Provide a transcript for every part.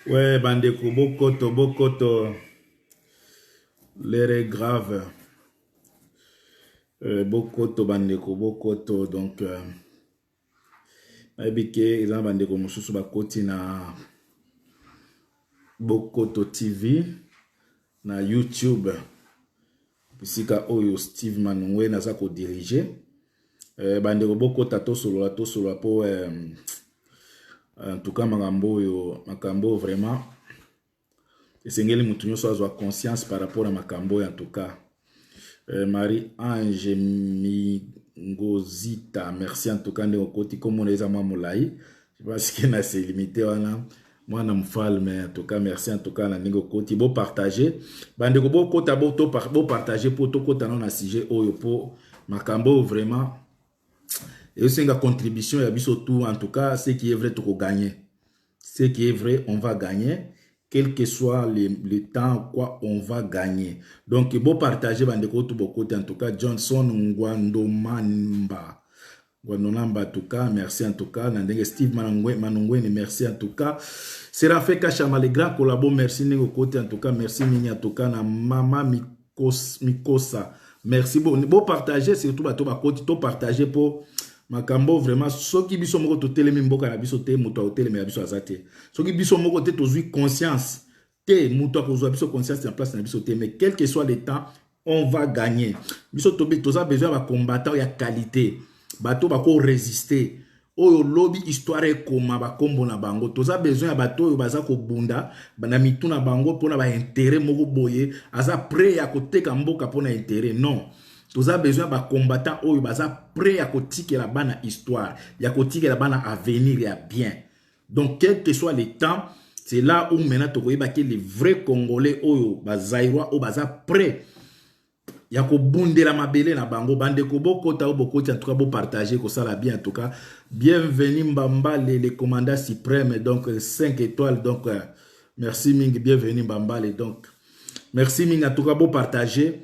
Ouais, bandeko, bokoto, bokoto, l'air est grave. Bokoto, bandeko, bokoto, donc, naibike, ils ont bandeko, mosusu bakoti na Bokoto TV, na YouTube, pisika oyo Steve Manungwe naza ko diriger. Bandeko, bokota tosolola po, en tout cas, makambo vraiment, esengeli mutu nyonso azwa conscience par rapport à makambo en tout cas. Marie-Ange Mingozita, merci en tout cas de okoti comme on les a molai. Je pense qu'il a ses limités moi na mfal mais en tout cas merci en tout cas na ningo koti bo partager. Bande ko bo kota bo partager pour to kota na sujet oyo po makambo vraiment et aussi une contribution ya biso tout en tout cas ce qui est vrai to gagner. Ce qui est vrai on va gagner. Quel que soit le temps, quoi, on va gagner. Donc, bon partager, bandeko, tout beaucoup, en tout cas, Johnson Ngwandomamba. Ngwandomamba, en tout cas, merci en tout cas. Steve Manungwe, merci en tout cas. Serafé Kachama, les grands collabos, merci Nego côté, en tout cas, merci Mini, en tout cas, na Mama Mikosa. Merci, bon partager, surtout, bato, tout partager pour. Makambo vraiment soki biso moko to telemi mboka na biso te muto hotel me biso azate soki biso moko te tozui conscience te muto akozwa biso conscience en place na biso te mais quel que soit le temps on va gagner biso tobi toza besoin ba combattant ya qualité bato bako résister oyo lobby histoire koma ba kombo na bango toza besoin ya bato oyo baza ko bunda na mitu na bango pona ba intérêt moko boye aza prêt ya koteka mboka pona intérêt non. Tous a besoin de combattants ou baza prêt à côté la bana histoire, ya côté la bana avenir ya bien. Donc quel que soit le temps, c'est là où maintenant tu vois que les vrais Congolais ou bazaïrois ou baza prêt. Ya ko bunde la mabele na bango bande ko boko ta boko en tout cas beau partager ko ça la bien en tout cas. Bienvenue Mbamba les commandants suprêmes donc 5 étoiles donc merci Ming bienvenue Mbamba donc merci Ming en tout cas beau partager.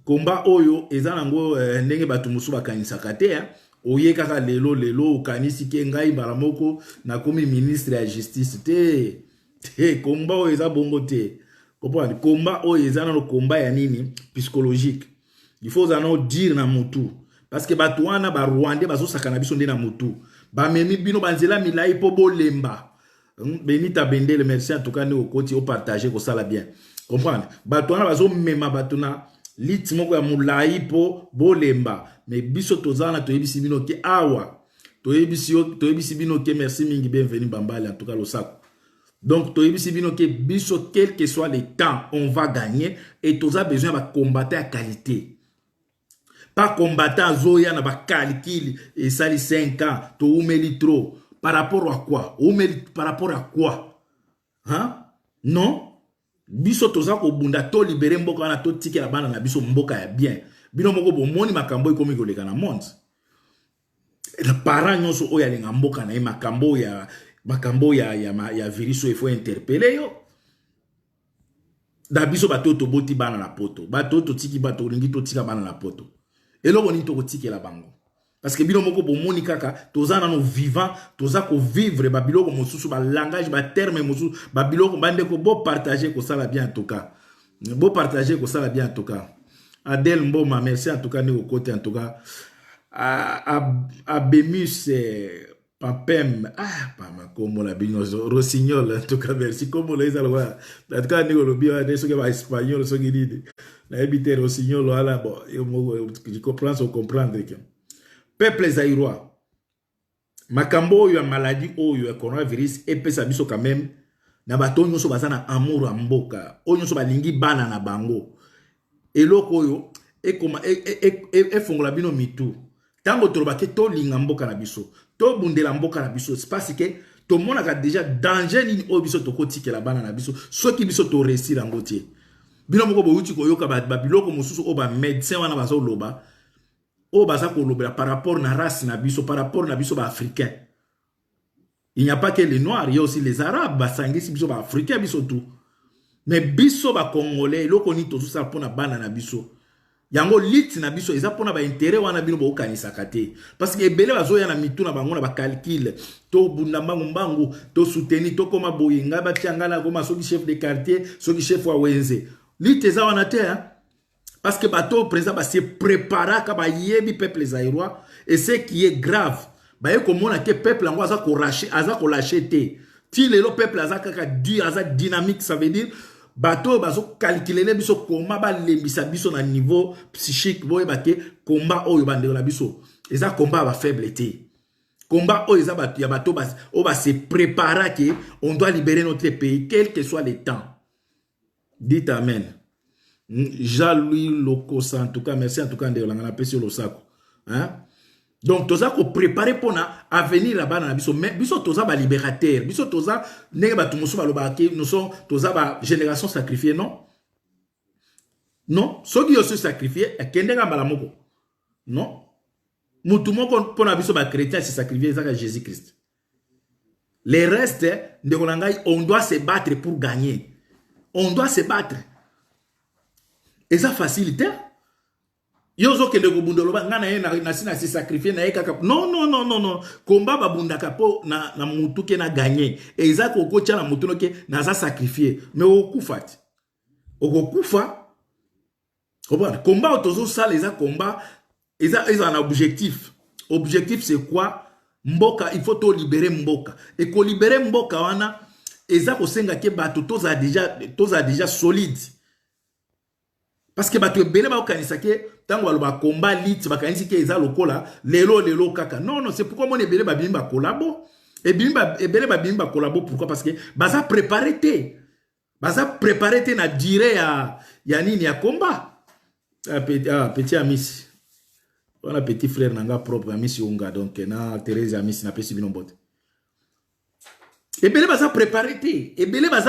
Komba oyo ezanango ndenge batu musu bakanisaka te oye kaka lelo okanisi ke ngai baramoko na komi ministre ya justice te komba oyo eza bongo te comprendre komba oyo ezanano komba ya nini psychologique il faut zano dire na mutu parce que batu wana ba Rwanda bazosaka na biso nde na mutu ba memi bino banzela milai po bolemba Benita Bendele merci en tout cas nous okoti au partager ko sala bien comprendre batu wana bazo mema batu na lit moko ya mulai po bolemba mais biso tozana to yebisi bino ke awa to yebisi bino ke merci mingi bienvenue Bambale en tout cas le sac donc to yebisi bino ke biso quel que soit le temps on va gagner et toza besoin de combattre à qualité pas combattre à zoya na ba calcul et sali 5 ans to umeli trop par rapport à quoi umeli par rapport à quoi hein non biso toza ko bunda to libérer mboka na to tike la bana na biso mboka ya bien bino moko bo moni makambo ikomi koleka na monde le parent nyonso oya lenga mboka na makambo ya virus il faut interpeller yo da biso bato to boti bana na poto bato to tiki bato ringi to tika bana na poto eloko ni to ko tike la bango parce que bino moko bo moni kaka toza na no vivant toza ko vivre ba biloko mosusu ba langage ba terme mosusu ba biloko bande ko bo partager ko sala bien en tout cas bo partager ko sala bien en tout cas Adel Mboma merci en tout cas ni au côté en tout cas à Bemus Papem pas comme la bino Rossignol en tout cas merci comme les alwa en tout cas ni le bio de ce que va espagnol ce qui dit la habiter Rossignol là bon je comprends so comprendre que peuple zaïrois makambo yo maladie oyo coronavirus epesa biso quand même na bato nyonso bazana amour mboka oyo nyonso balingi bana na bango eloko oyo ekoma efongola bino mitu tango toloba ke to linga mboka na biso to bundela mboka na biso c'est parce que to monaka déjà danger ni oyo biso to kotikela bana na biso soki biso to réussir ngotie bino moko boyuti koyoka ba biloko mosusu o ba médecin wana bazo loba o baza ko lobela par rapport na race na biso par rapport na biso ba africain il n'y a pas que les noirs il y a aussi les arabes basangisi biso ba africain biso tout mais biso ba congolais loko ni to ça pour na bana na biso yango lit na biso eza pona ba intérêt wana bino bo kanisaka te parce que ebele bazo ya na mitu na bango na ba calcul to bunda mbangu to soutenir to koma boyinga ba tiangala koma soki chef de quartier soki chef wa wenze lit eza wana te hein? Parce que bato président ba se prépara ka ba yebi peuple zaïrois et ce qui est grave ba ye komona ke peuple ngo aza ko lâcher te ti le peuple aza kaka dynamique ça veut dire bato bazo calculer les biso koma ba lembisa biso na niveau psychique boye bake combat oyo bandeko na biso eza combat ba faiblesse combat oyo eza bato ya bato ba se préparer que on doit libérer notre pays quel que soit le temps. Dites amen. Jean-Louis Lokosa en tout cas merci en tout cas de la paix sur le sac hein. Donc toza ko préparer pour na avenir là-bas na biso mais biso toza ba libérateur biso toza ndenge ba tumusu ba lobaki nous sommes toza ba génération sacrifiée non ceux qui se sacrifié kendenga mbala moko non mutu moko pona biso ba chrétien se sacrifier ça Jésus Christ les restes ndeko na ngai on doit se battre pour gagner on doit se battre et ça facilite yozo kende ko bundolo ba ngana ye na sina se sacrifier na ekaka non combat ba bundaka po na mutu ke na gagner et ça ko kocha na mutu no ke na za sacrifier mais okufa ti okufa combat otozo ça les combat ils ont un objectif c'est quoi mboka il faut to libérer mboka et ko libérer mboka wana eza ko senga ke bato toza déjà solide parce que bato ebele ba okanisa ke tango aloba combat lit bakanisi ke eza lokola lelo kaka non c'est pourquoi mon ebele ba bimba collabo et ebele ba bimba collabo pourquoi parce que baza préparer te na dire ya nini ya combat petit ami on a petit frère nanga propre ami si unga donc na Thérèse ami si na pesi bino mbote ebele baza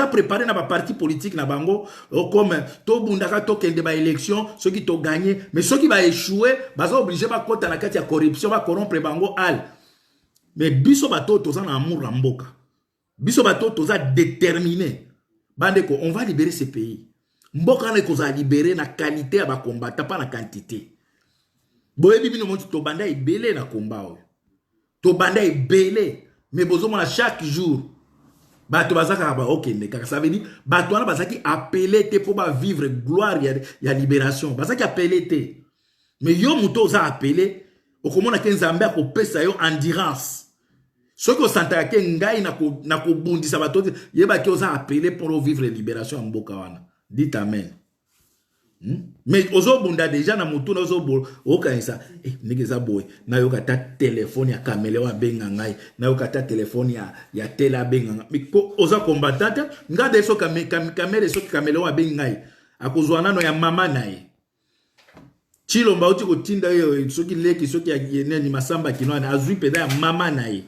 préparer na ba parti politique na bango comme to bundaka to kende ba élection ceux qui to gagné mais ceux qui va échouer baza obligé ba kota na kati ya corruption ba corrompre bango al mais biso bato toza na amour na mboka biso bato toza déterminé bandeko on va libérer ce pays mboka na koza libérer na qualité ya ba combattant pas na quantité boye bibino monti to banda ebele na combat oyo to banda ebele mais besoin à chaque jour bato bazaka ba okende kaka ça veut dire bato wana bazaki appelé te pour ba vivre gloire ya libération bazaki appelé te mais yo muto za appelé okomona ke nzambe akopesa yo endurance soko santaka ke ngai na ko bundisa bato yeba ke oza appelé pour vivre libération en mboka wana. Dites amen. Mais ozo bunda déjà na mutu na ozo bol okanisa nigeza boy na yoka ta téléphone ya caméléon benga ngai na yoka ta téléphone ya tela benga mais ko oza combattant ngade so caméléon so caméléon benga ngai akozwana no ya mama nae chilomba uti ko tinda yo soki leki soki ya yene ni masamba kinwana azui peda ya mama nae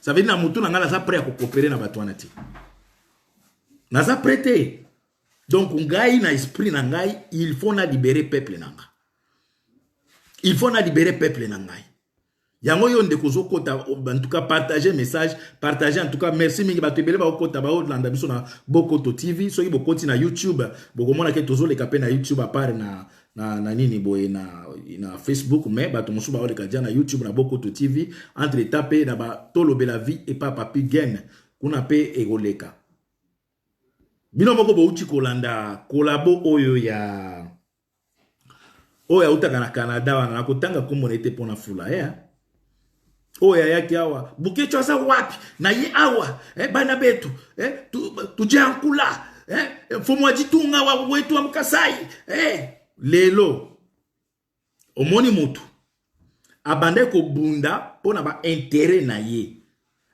ça veut dire na mutu na ngala za prêt à coopérer na batwana ti na za prêter. Donc, ngai na esprit na ngai, il faut na libérer peuple na ngai. Il faut na libérer peuple na ngai. Yango yo ndeko zo kota en tout cas partager message, partager en tout cas merci mingi bato ebele ba kota ba Olanda biso na Bokoto TV, soki bokoti na YouTube, bokomona ke tozo le kapé na YouTube à part na nini boye na Facebook mais bato mosu ba ole kadia na YouTube na Bokoto TV entre taper na ba tolobe la vie et pas papi gain kuna pe egoleka. Bino moko bo uchi kolanda kolabo oyo ya utaka na Canada wana nakotanga komonete pona fula oya yaki awa bukecho asa wapi na ye awa bana betu tujankula fomo ajitunga wa wetu wa mkasai lelo omoni mutu abande ko bunda pona ba intérêt na ye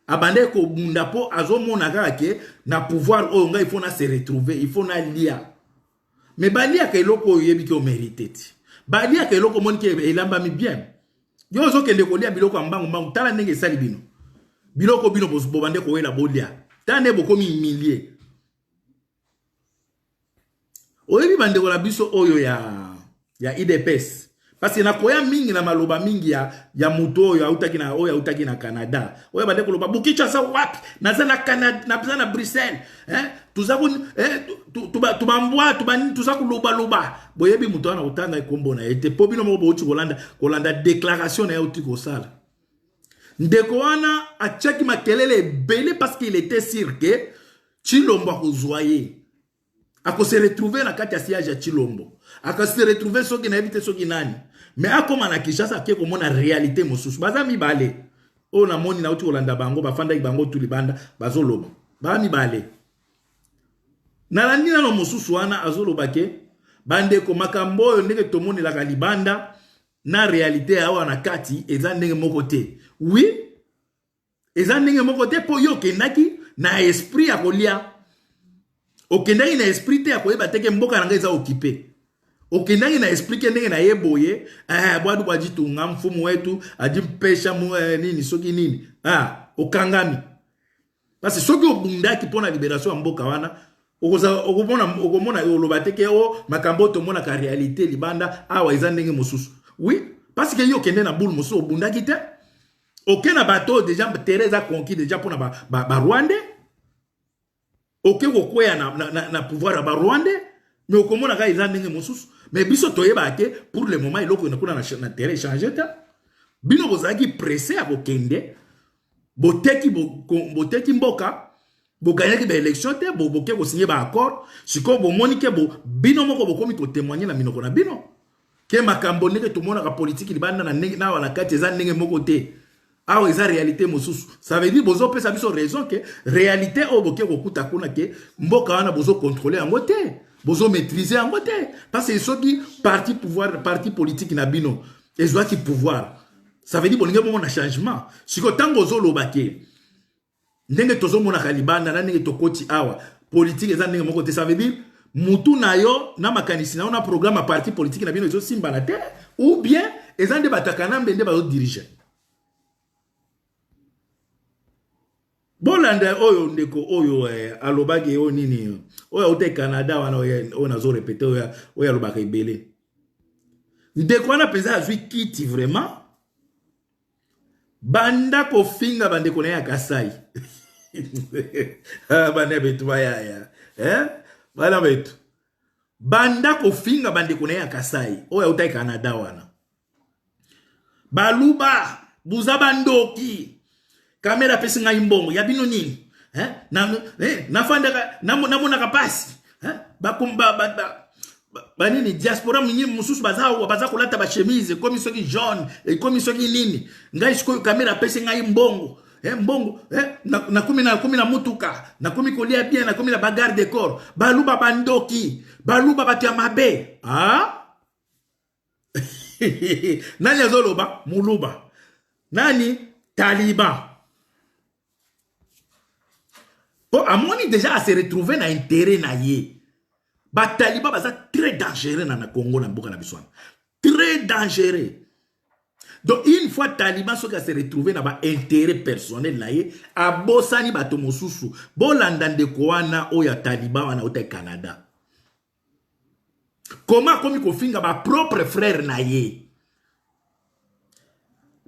abande ko bunda po azomona kake na pouvoir o nga il faut na se retrouver il faut na lia mais balia ke loko yebi ke o mérité balia ke loko moni ke elamba mi bien yo zo kende ko lia biloko mbangu tala ndenge sali bino biloko bino bo bande ko wela bolia tane bo komi humilier oyebi bande ko la biso oyo ya IDPS Parce que na koya mingi na maloba mingi ya muto ya utaki na Canada. Oya bande ko loba bukicha sa wapi? Naza na Canada, na Bruxelles. Tuzaku tubambwa tuzaku loba. Boyebi muto na utanga ikombo na ete pobino mo bouti kolanda déclaration na uti ko sala. Ndeko wana achaki makelele belé parce qu'il était sûr que Chilombo akozoye. Ako se retrouver na kati ya siège ya Chilombo. Ako se retrouver soki na éviter soki nani. Mais akoma na Kinshasa ke komona réalité mosusu. Baza mibale. O na moni na uti kolanda bango bafanda bango tuli banda bazoloba. Ba mibale. Na landi na no mosusu wana azoloba ke bande ko makambo oyo ndenge tomoni la libanda na réalité awa na kati eza ndenge moko te. Oui. Eza ndenge moko te po yo kendaki na esprit ya kolia. Okendaki na esprit te ya koyeba teke mboka nanga eza occupé. Okendaki na esprit ke ndenge na yeboye, bwadu bwajitu ngamfumu wetu, adi mpesha nini soki nini. Okangami. Parce soki obundaki pona libération ya mboka wana, okomona oloba teke makambo tomona ka réalité libanda awa eza ndenge mosusu. Oui, parce que yo kende na boule mosusu obundaki te. Okena bateau déjà Teresa conquis déjà pona ba Rwandais. Ok, kokwea na pouvoir à Rwandais, mais au comment on a ils ont mosusu. Mais biso toyeba ke pour le moment il okona kuna na terrain changer ta. Bino bozaki pressé à bokende. Boteki mboka, bokanyaki ba élection te, boke ko signer ba accord. Siko bo monike bo bino moko bokomi to témoigner na minoko na bino. Ke makambo ndenge to mona ka politique libanda na wana kati za ndenge moko te. Ah oui, ça réalité mosusu. Ça veut dire bozo pe sa biso raison que réalité oboke kokuta kuna ke mboka wana bozo contrôler en côté, bozo maîtriser en côté parce que ceux qui parti pouvoir parti politique na bino, ils ont qui pouvoir. Ça veut dire bolinge bon changement. Siko tango zo lobake. Ndenge tozo mona kalibanda na ndenge tokoti awa. Politique eza ndenge moko te ça veut dire mutu na yo na makanisi na on programme à parti politique na bino zo simba na te ou bien eza nde batakana mbende bazo diriger. Bolanda oyo ndeko oyo alobaki o nini oyo ute Canada wana oyo nazo répéter oyo alobaka ibele ndeko wana pesa azwi kiti vraiment banda ko finga bandeko na ya Kasai bana betu baya bana betu banda ko finga bandeko na ya Kasai oyo ute Canada wana baluba buza bandoki kamera pesi nga imbongo ya bino nini na fanda na mona kapasi ba nini diaspora munyi mususu baza kolata ba chemise comme soki jaune et comme soki nini ngai siko kamera pesi nga imbongo mbongo na kumi na mutuka na kumi kolia bien na kumi na bagarde de corps baluba bandoki baluba batu ya mabe nani azoloba muluba nani Taliban. Bon, à mon déjà à se retrouver dans intérêt na yé. Ba Taliban baza très dangereux dans le Congo na mboka na biswana. Très dangereux. Donc une fois Taliban so ka se retrouver na ba intérêt personnel na yé, a bosani bato mosusu. Bo landande ko wana o ya Taliban wana o te Canada. Comment komi ko finga ba propre frère na yé.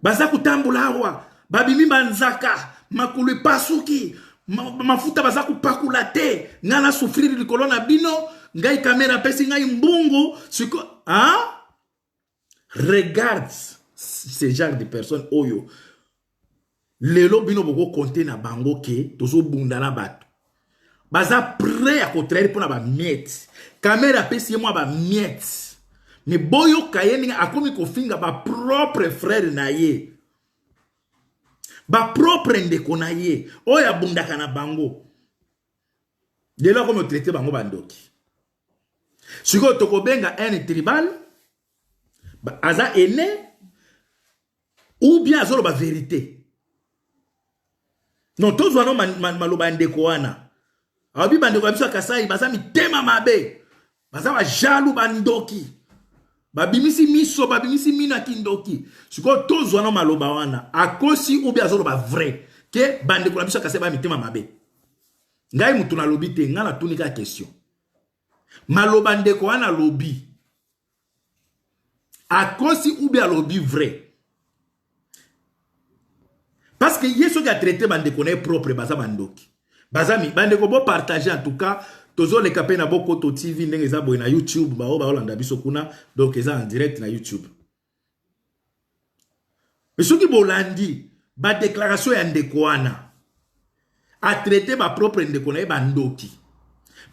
Baza kutambula wa, babimi banzaka, makulu pasuki. Mafuta baza kupakula te ngana souffrir likolo na bino ngai kamera pesi ngai mbungu siko regarde ce genre de personnes oyo lelo bino boko compter na bango ke tozo bunda na bato baza prêt à contraire pour na ba miette kamera pesi moi ba miette mais boyo kayeni akomi ko finga ba propre frère na ye ba propre ndeko na ye oya bundaka na bango de là comme traiter bango bandoki siko tokobenga un tribal aza aîné ou bien azolo ba vérité non tous wana maloba ndeko wana abi bandeko biso Kasai baza mitema mabe baza ba jaloux bandoki babimisi miso babimisi mina kindoki siko tozwana maloba wana akosi ou bien azolo ba vrai ke bande ko biso Kasai ba mitema mabe ngai mutu na lobi te ngala tunika question maloba ndeko wana lobi à cause ou bien lobby vrai. Parce que y a ceux qui a traité bande connaît propre baza bandoki. Bazami bande ko bo partager en tout cas tozo les capé na boko to TV ndenge za boy na YouTube ba olanda biso kuna donc eza en direct na YouTube. Mais ceux qui bolandi ba déclaration ya ndekwana a traité ba propre ndekona bandoki.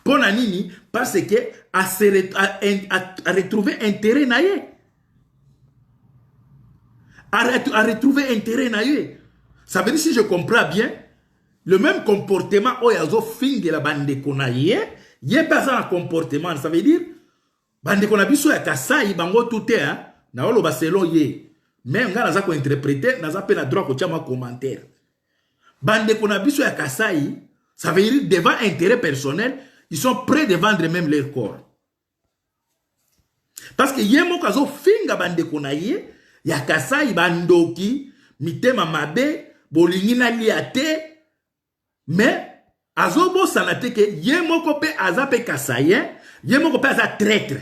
Pona nini parce que a retrouver intérêt na ye. A retrouver intérêt na ye. Ça veut dire, si je comprends bien, le même comportement où il y a de la bande qu'on a hier, il y a pas un comportement. Ça veut dire, bande qu'on a vu sur la Kassai, bango tout est, hein, na olo baselo ye. Même quand on a interprété, on a pas droit de un commentaire. Bande qu'on a vu sur la Kassai, ça veut dire, devant intérêt personnel, ils sont prêts de vendre même leur corps. Parce que yé mo kazo finga bande qu'on a hier, ya Kassai bandoki, mitema mabe, bolingi na liate, mais azobo sanate ke ye moko pe azape kasayen, ye moko pe aza traître.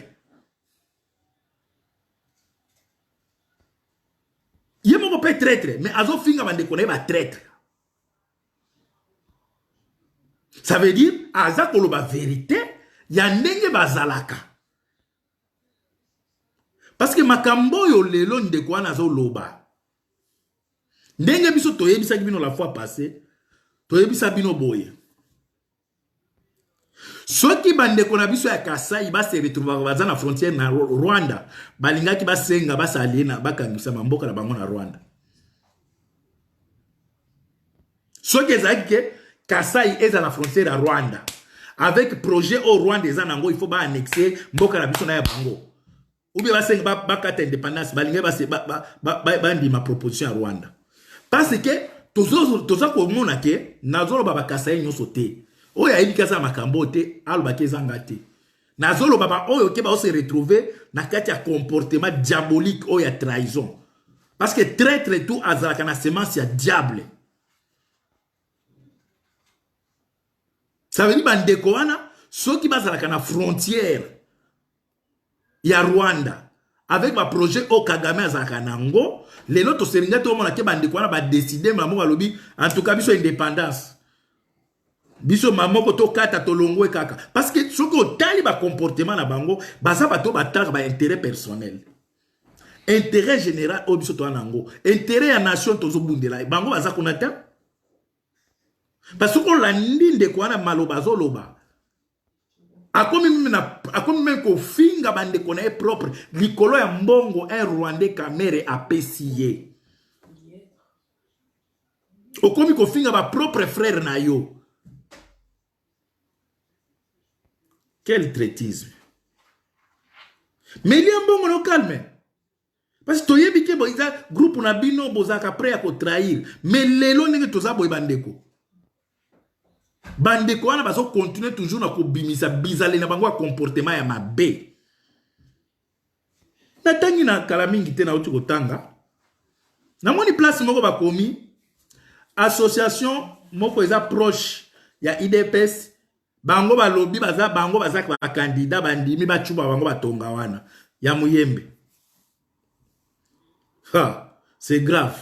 Ye moko pe traître, mais azo finga bande kone ba traître. Ça veut dire aza koloba vérité, ya ndenge bazalaka. Parce que makambo yo lelo ndeko wana azo loba. Ndenge biso toyebisa bino la fois passée, toyebisa bino boye. Ceux qui bande qu'on a biso ya Kasai ba se retrouver baza na frontière na Rwanda, balinga ki ba senga ba salina ba kangisa mamboka na bango na Rwanda. Ceux qui ezaki ke Kasai est à la frontière à Rwanda. Avec projet au Rwanda eza nango, il faut ba annexer mboka na biso na ya bango. Ou bien ba senga ba kata indépendance, balinga ba ndima proposition à Rwanda. Parce que toza ko mona ke nazolo baba Kasai nyoso te. Oya yebi kaza makambo te, aloba ke zanga te. Nazolo baba oyo ke ba se retrouver na kati ya comportement diabolique oya trahison. Parce que traître tout azalaka na semence ya diable. Ça veut dire bandeko wana ceux qui bazalaka na frontière ya Rwanda. Avec ma projet au Kagame azaka nango, les loto seringa to mona ke bande ko na ba décider maman balobi en tout cas biso indépendance. Biso maman ko to kata to longwe kaka parce que ce que tali ba comportement na bango, baza ba to bataka ba intérêt personnel. Intérêt général au biso to nango, intérêt ya nation to zo bundela. Bango baza konata. Parce que la ndinde ko na maloba zo loba. Akomi même ko finga bande kona propre likolo ya mbongo un Rwandais kamere apesiye. Okomi ko finga ba propre frère na yo. Quel traitisme. Mais il y a un bon no calme. Parce que toyebi ke boiza groupe na bino bozaka prêt à ko trahir. Mais lelo nenge toza boy bandeko. Bandeko wana baso continuer toujours na kobimisa bizale na bango comportement ya mabe. Natangi na kala mingi te na uti kotanga. Na moni place moko bakomi association moko eza proche ya IDPS bango ba lobby baza bango baza ba candidat bandimi ba chuba bango batonga wana ya Muyembe. Ha, c'est grave.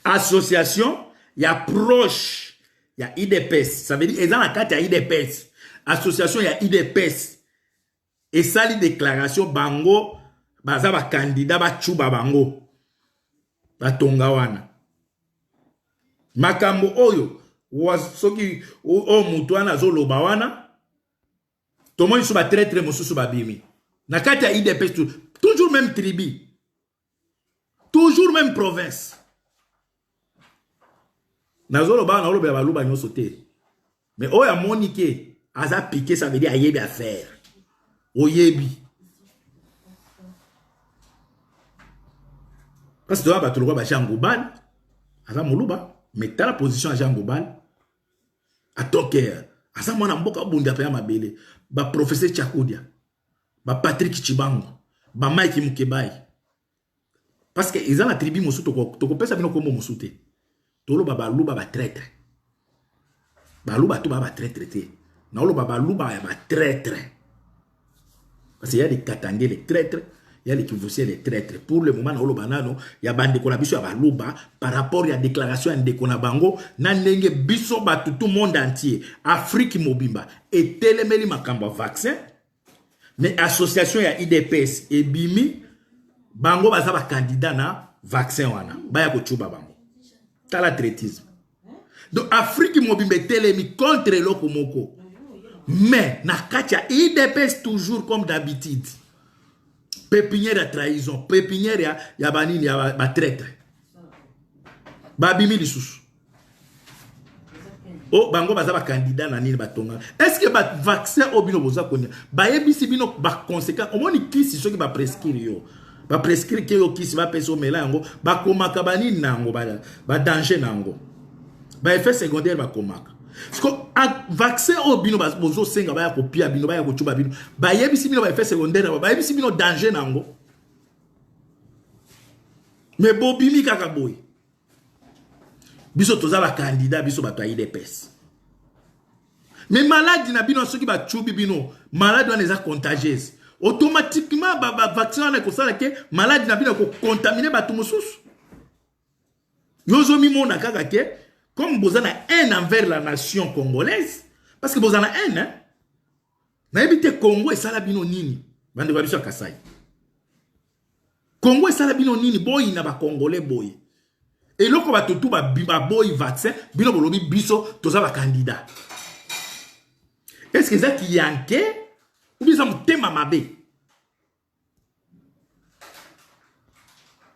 Association ya proche il y a IDPS. Ça veut dire, ils ont la carte, il y a IDPS. Association, il y a IDPS. Et ça, les déclarations, bango, baza ba candidat, ba chuba bango. Ba tongawana. Makambo oyo, soki, o mutuana zolo bawana, tomo yisu ba très mosusu ba bimi. Na carte, il y a IDPS, toujours même tribu. Toujours même province. Nazolo ba na oloba baluba nyoso te. Mais oya monike aza piqué ça veut dire ayebi à faire. Oyebi. Parce que ba toloba ba Jean Gobal aza moluba mais ta la position à Jean Gobal atoke aza mwana mboka bunda pa ya mabele ba professeur Chakudia ba Patrick Chibango ba Mike Mukebai parce que ils ont la tribu mosu to pesa bino kombo mosu te. Tolo baba luba ba traître. Ba luba to baba traître te. Na lo baba luba ya ba traître. Parce qu'il y a des katangé les traîtres, il y a l'équivaut les traîtres. Pour le moment, il y a bande qu'on a biso baluba par rapport à la déclaration de Konabango, nanenge biso batu tout le monde entier, Afrique mobimba, et telemeli makamba vaccin, mais association ya IDPS et Bimi, bango bazaba candidat na vaccin wana, baya ko chuba bango. Tala traitisme. Donc Afrique mobimba telemi contre l'okomoko. Mais na katia IDPS toujours comme d'habitude. Pépinière à trahison, pépinière ya banini ya ba traître. Babimi lisusu. Oh bango baza ba candidat na nini batonga. Est-ce que ba vaccin obino boza konya? Ba yebisi bino ba conséquent. Omoni kisi soki ba prescrire yo. Ba prescrire ke yo kisi ba peso melango, ba komaka banini nango ba danger nango. Ba effet secondaire ba komaka. Parce que vaccin obino bozo senga ba ya kopia bino ba ya kochuba bino. Ba yebisi bino ba effet secondaire ba yebisi bino danger nango. Mais bobimi kaka boy. Biso toza ba candidat biso ba toyi des pes. Mais maladie na bino ceux qui ba chubi bino, maladie wana eza contagieuse. Automatiquement ba vaccin wana ko sala ke maladie na bino ko contaminer ba tumususu. Yozo mi mona kaka ke comme vous avez un envers la nation congolaise, parce que vous avez un, hein? Na ebite Congo et Salabino Nini, bande va biso Kasai. Congo et Salabino Nini, boy na ba Congolais boy. Et loko ba tutu ba boy vaccin, bino bolobi biso toza ba candidat. Est-ce que ça qui yanke ou bien ça mutema mabe?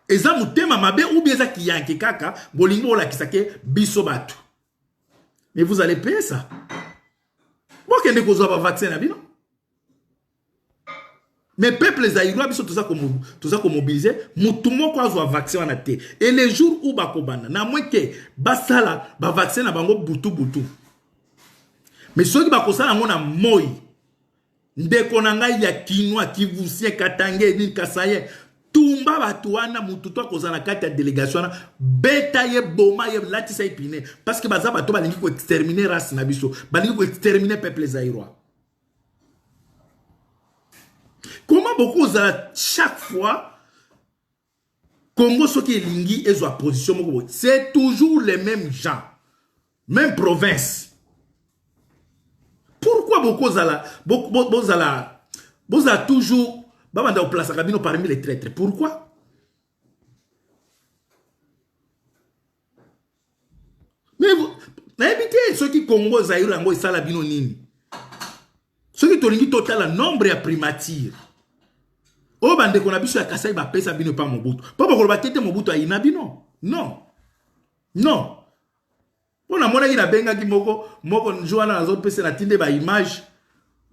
Eza mutema mabe ou bien ça qui yanke kaka bolingo la kisake biso batu. Mais vous allez payer ça. Bon kende ko ba vaccin na bino. Mais peuple zaïrois biso tout ça comme mobiliser mutumo ko azwa vaccin na te. Et les jours où bakobana na moins que basala ba vaccin na bango butu. Mais ceux qui bakosala ngona moi ndeko na ngai ya kinwa kivusien katangé ni kasaye tumba batuana mututo kozana kati ya délégation na beta ye boma ye latisa ipine parce que baza bato balingi ko exterminer race na biso balingi ko exterminer peuple zaïrois. Comment beaucoup za chaque fois Congo ce qui est lingi et sa position c'est toujours les mêmes gens même province. Pourquoi beaucoup za toujours Babanda place Kabino parmi les traîtres. Pourquoi? Mais vous n'habitez ceux qui Congo Zaïre Ango et Salabino Nini. Ceux qui tolingi total nombre et primature. Oh bande qu'on a vu sur la Kassai va payer Sabino pas Mobutu. Pas pour le tête Mobutu à Inabino. Non. Non. On a mon avis la benga qui moko Joana na zone pese na tinde ba image.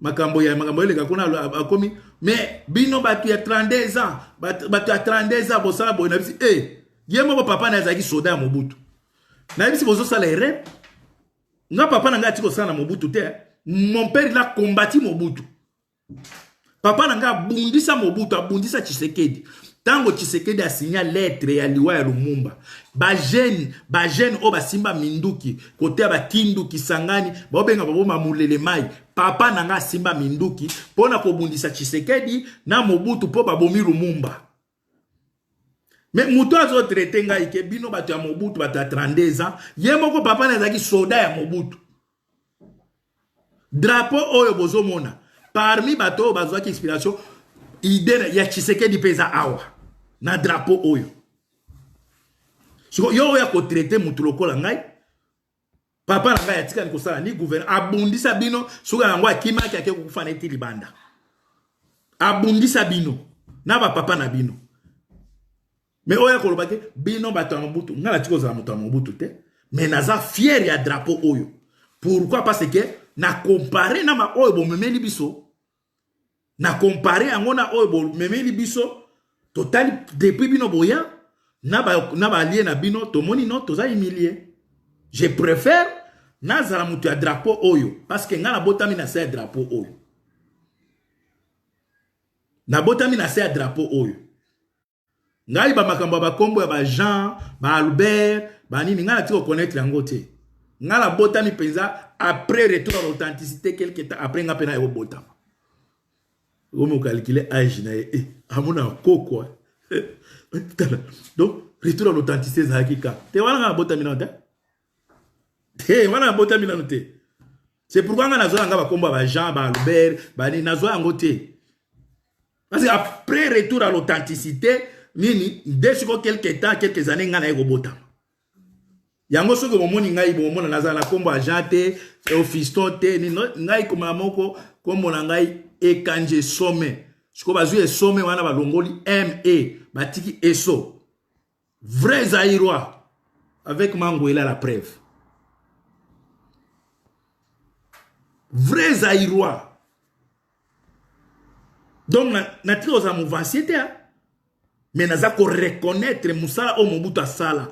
Makambo ya le kakuna akomi mais bino batu ya 32 ans batu ya 32 ans bosala boy na bisi yemo papa na zaki soda ya Mobutu na bisi bozo sala rep nga papa na nga tiko sana Mobutu te mon père il a combattu Mobutu papa na nga bundisa Mobutu abundisa Tshisekedi tango Tshisekedi a signé lettre ya liwa ya Lumumba ba jeune o basimba minduki kote ba kindu kisangani ba benga baboma mulele mai papa nanga simba minduki pona ko bundisa Tshisekedi na Mobutu po babomi Lumumba. Mais muto azo traité nga ike bino bato ya Mobutu bato ya 32 ans yemoko papa na zaki soda ya Mobutu. Drapeau oyo bozo mona parmi bato bazo ki inspiration idée ya Tshisekedi pesa awa na drapeau oyo. Siko yo ya ko traité mutu lokola ngai papa na ngai atika ni kosala ni gouverneur abundisa bino suka na ngwa kimaki ake kufana eti libanda abundisa bino na ba papa na bino. Mais oya ko lobake bino bato ya Mobutu ngala tiko za mutu ya Mobutu te mais naza fier ya drapeau oyo. Pourquoi? Parce que na comparer na ma oyo bo memeli biso na comparer angona oyo bo memeli biso total depuis bino boya na ba lié na bino to moni no toza humilié. Je préfère nazala mutu ya drapeau oyo parce que nga na botami na se drapeau oyo. Na botami na se drapeau oyo. Ngai ba makambo ba kombo ya ba Jean, ba Albert, ba nini nga na tiko connaître yango te. Nga na botami penza après retour à l'authenticité quelque temps après nga pena yo botama. on calculer âge na à mon quoi. Donc retour à l'authenticité za kika. Te wana bota minante. Te wana bota minante. C'est pourquoi on a nazo nga ba komba ba Jean ba Albert ba ni nazo ngote. Parce que après retour à l'authenticité, nini dès quelques temps, quelques années nga na robota. Yango soko bomoni ngai bomona naza na komba Jean te au fiston te ni ngai koma moko komona ngai e kanje some. Siko bazui e some wana ba longoli ME batiki eso. Vrai Zaïrois avec Mangoela la preuve. Vrai Zaïrois. Donc, na trio za mouvanciété, mais naza ko reconnaître musala o Mobutu asala.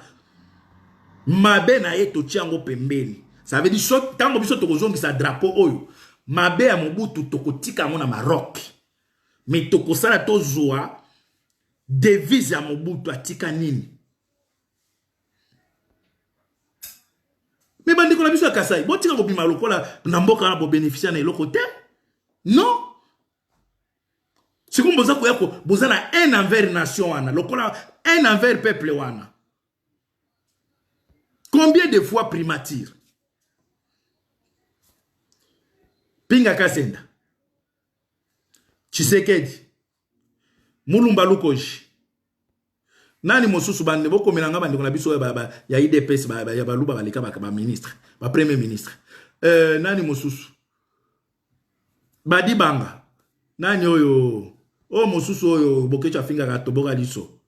Mabe na ye to tiango pembeni. Ça veut dire so tango biso to kozongi sa drapeau oyo. Mabe ya Mobutu to kotika mo na Maroc. Mais to kosala to zoa devise ya Mobutu atika nini. Mais bandi ko na biso ya Kasai, bo tika ko bima lokola na mboka na bo bénéficier na eloko te. Non. Si vous avez un envers nation, un envers peuple. Combien de fois primature? Pinga Kasenda. Tshisekedi. Mulumba Lukoji. Nani mosusu bande boko melanga bande kona biso ya IDPS ya baluba baleka ba ministre, ba premier ministre. Nani mosusu? Badi Banga. Nani oyo? Oh, mosusu oyo bokecha finga ka toboka liso.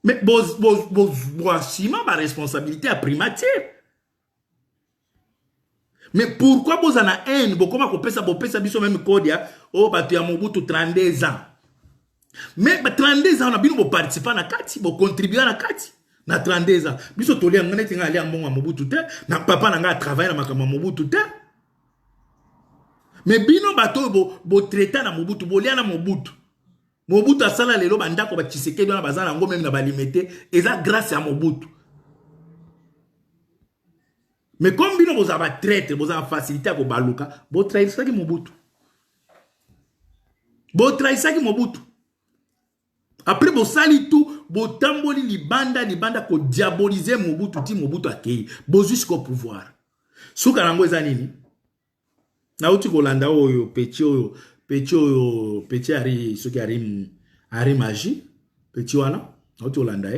Mais voici ma responsabilité à primature. Mais pourquoi vous en a haine? Comment vous biso même kodia? Oh, batu ya Mobutu 32 ans. Mais 32 ans, on a bien participer na kati, vous contribuer na kati. Na 32 ans. Biso toli ya ngane tinga ali ya Mobutu te. Na papa na nga travailler na makama Mobutu te. Mais bino bato bo traiter na Mobutu, bo lia na Mobutu. Mobutu asala lelo bandako ba Tshisekedi na bazana ngo même na balimité, eza grâce à Mobutu. Mais comme bino boza ba traiter, boza facilité ko baluka, bo trahir ça ki Mobutu. Bo trahir ça ki Mobutu. Après bo sali tout, bo tamboli libanda ko diaboliser Mobutu ti Mobutu akei, bo jusqu'au pouvoir. Suka nango eza nini? Na uti kolanda oyo petit ari soki ari magie petit wana na uti kolanda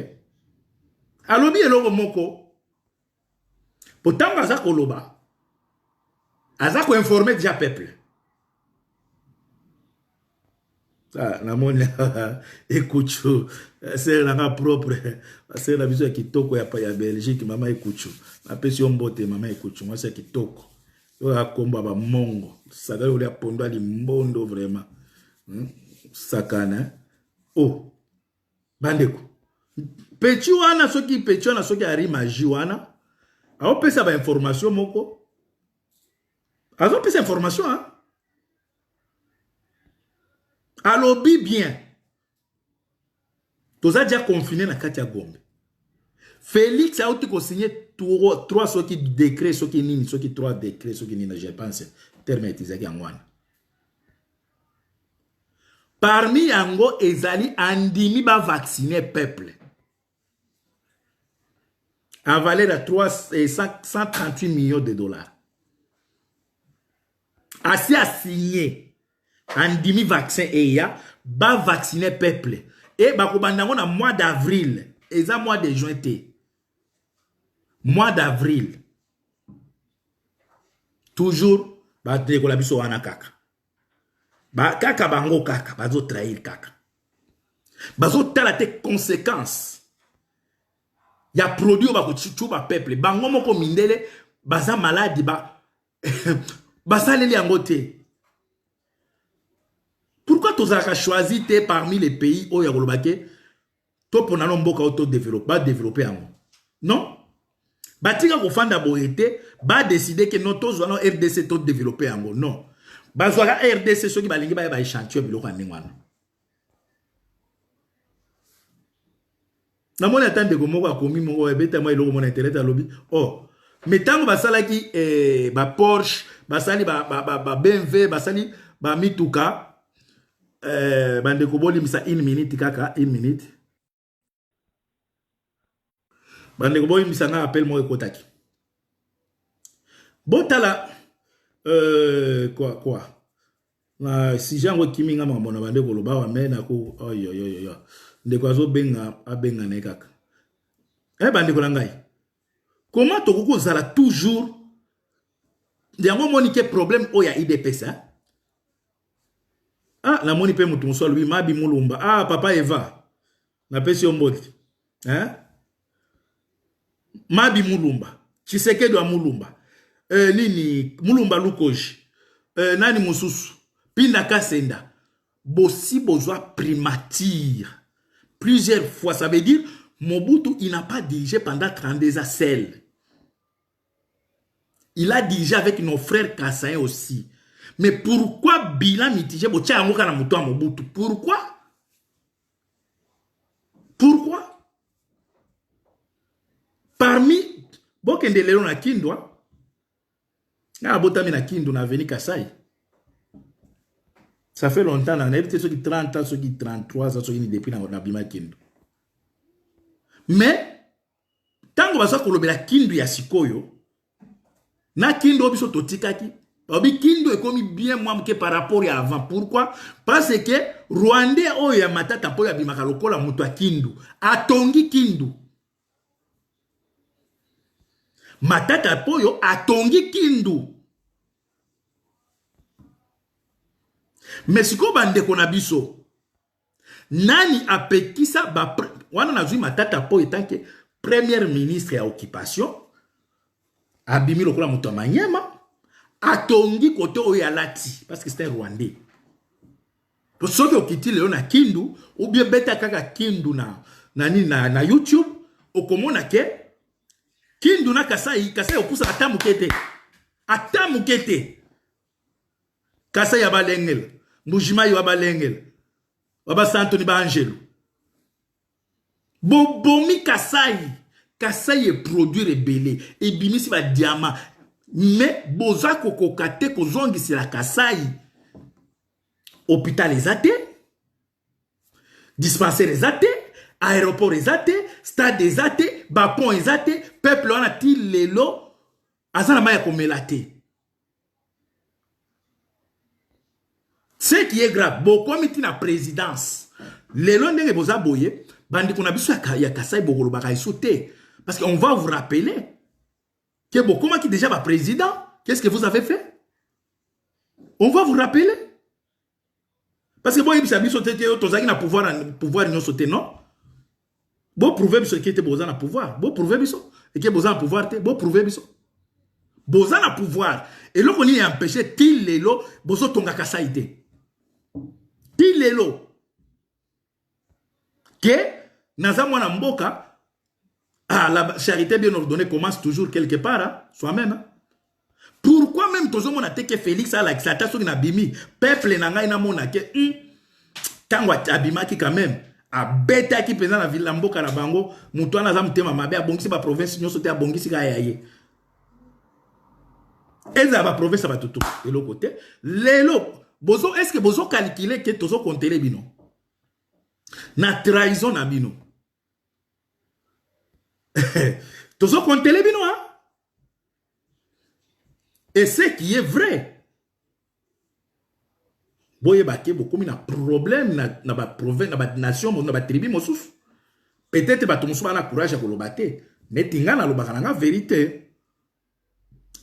alobi eloko moko potanga aza koloba aza ko informer déjà peuple ça na moni ekuchu c'est la propre c'est la vision kitoko ya Belgique mama ekuchu na pesi ombote mama ekuchu moi c'est kitoko. Komba ba mongo saka yo le pondo ali mbondo vraiment sakana oh bandeko petit wana soki ari magie wana a pesa ba information moko azo pesa information hein alobi bien toza déjà confiné na kati ya Gombe. Félix a été signé 3 soki décret soki nini soki 3 décrets soki nini je pense terme etizaki angwana. Parmi yango ezali andimi ba vacciner peuple. En valeur de 138 millions de dollars. Asi a signé andimi vaccin eya ba vacciner peuple et ba kobandango na mois d'avril et ça mois de juin te. Mois d'avril. Toujours, ba dekola biso wana kaka. Ba kaka bango kaka, bazo trahir kaka. Bazo tala te conséquences. Ya produit ba ko chuba peuple, bango moko mindele, baza malade ba basaleli yango te. Pourquoi tozaka choisi te parmi les pays oyo ya kolobake to ponalo mboka auto développer yango? Non? Batika ko fanda boete ba décider que non tous allons RDC tout développer yango. Non. Bazwaka RDC soki balingi ba échantillon biloko ndingwana. Na mona tande ko moko akomi moko ebeta moi iloko mona internet à lobby. Oh, mais tango basala ki ba Porsche, basali ba BMW, basali ba mituka bande ko bolimisa 1 minute kaka 1 minute bande ko bolimisa na appel mo ekotaki botala quoi na si jango kiminga mamona bande ko loba wa mena ko yo ndeko azo benga abenga ne kaka bande ko ngai comment tokoko zala toujours yango monique problème oya IDPS la moni pe mutu muswa lui mabi mulumba papa Eva na pesi omboti mabi mulumba Tshisekedi wa mulumba nini mulumba lukoji nani mususu Pinda Kasenda bossi besoin primature plusieurs fois, ça veut dire Mobutu il n'a pas dirigé pendant 32 ans seul. Il a dirigé avec nos frères Kassaï aussi. Mais pourquoi bilan mitigé Mobutu? Pourquoi? Pourquoi? Parmi Bokende Léon na Kindwa, na Botami na Kindu na veni Kassaï. Ça fait longtemps, on a évité ceux qui 30 ans, ceux qui 33 ans, ceux qui depuis na bima Kindu. Mais tant que ça kolobela la Kindu ya sikoyo, na Kindu biso totikaki, obi Kindu est comme bien moins que par rapport à avant. Pourquoi? Parce que Rwandais o ya matata po ya bimaka lokola mutu a Kindu, atongi Kindu. Matata poyo atongi Kindu. Mais si ko bande kona biso nani apekisa ba wana nazui matata poyo tanke premier ministre ya occupation abimi lokola mutu manyema atongi kote oyo alati parce que c'était Rwandais. Pour ceux qui okiti leo na Kindu ou bien beta kaka Kindu na YouTube okomona ke Kindu na Kasai okusa atamukete Kasai ya balengel Mbujima yo balengel Baba Santoni ba Angelo Bobomi Kasai est produit rebelle et bimisi ba diamant mais boza kokokate kozongi c'est la Kasai hôpital ezate dispensaire ezate aéroport ezate stade ezate bapon ezate peuple wana ti lelo azana maya komelate. Ce qui est grave, beaucoup miti na présidence. Lelo ndenge boza boye, bandi kona biso ya Kasai bokolo baka sauté. Parce qu'on va vous rappeler que beaucoup qui déjà va président, qu'est-ce que vous avez fait? On va vous rappeler. Parce que bon, il s'habille sauté, tozaki na pouvoir non sauté, non? Bon prouver biso qui était boza na pouvoir. Bon prouver biso. Et que boza na pouvoir te, bon prouver biso. Boza na pouvoir. Et là, on y a empêché, til lelo, bozo tonga Kasai te. Tilelo que naza mwana mboka la charité bien ordonnée commence toujours quelque part soi-même. Pourquoi même tozo mona teke Félix a l'exaltation na bimi peuple na ngai na mona ke tango abimaki quand même a beta ki pesa na ville mboka na bango mutu ana za mutema mabe abongisi ba province nyoso te abongisi ka yaye eza ba province ba tutu de l'autre côté lelo bozo est-ce que bozo calculer que tozo compter bino na trahison na bino tozo compter bino et ce qui est vrai boye baké beaucoup na problème na ba province na ba nation na ba tribu mosusu peut-être ba tomusu na courage ko lobate mais tinga na lobaka na vérité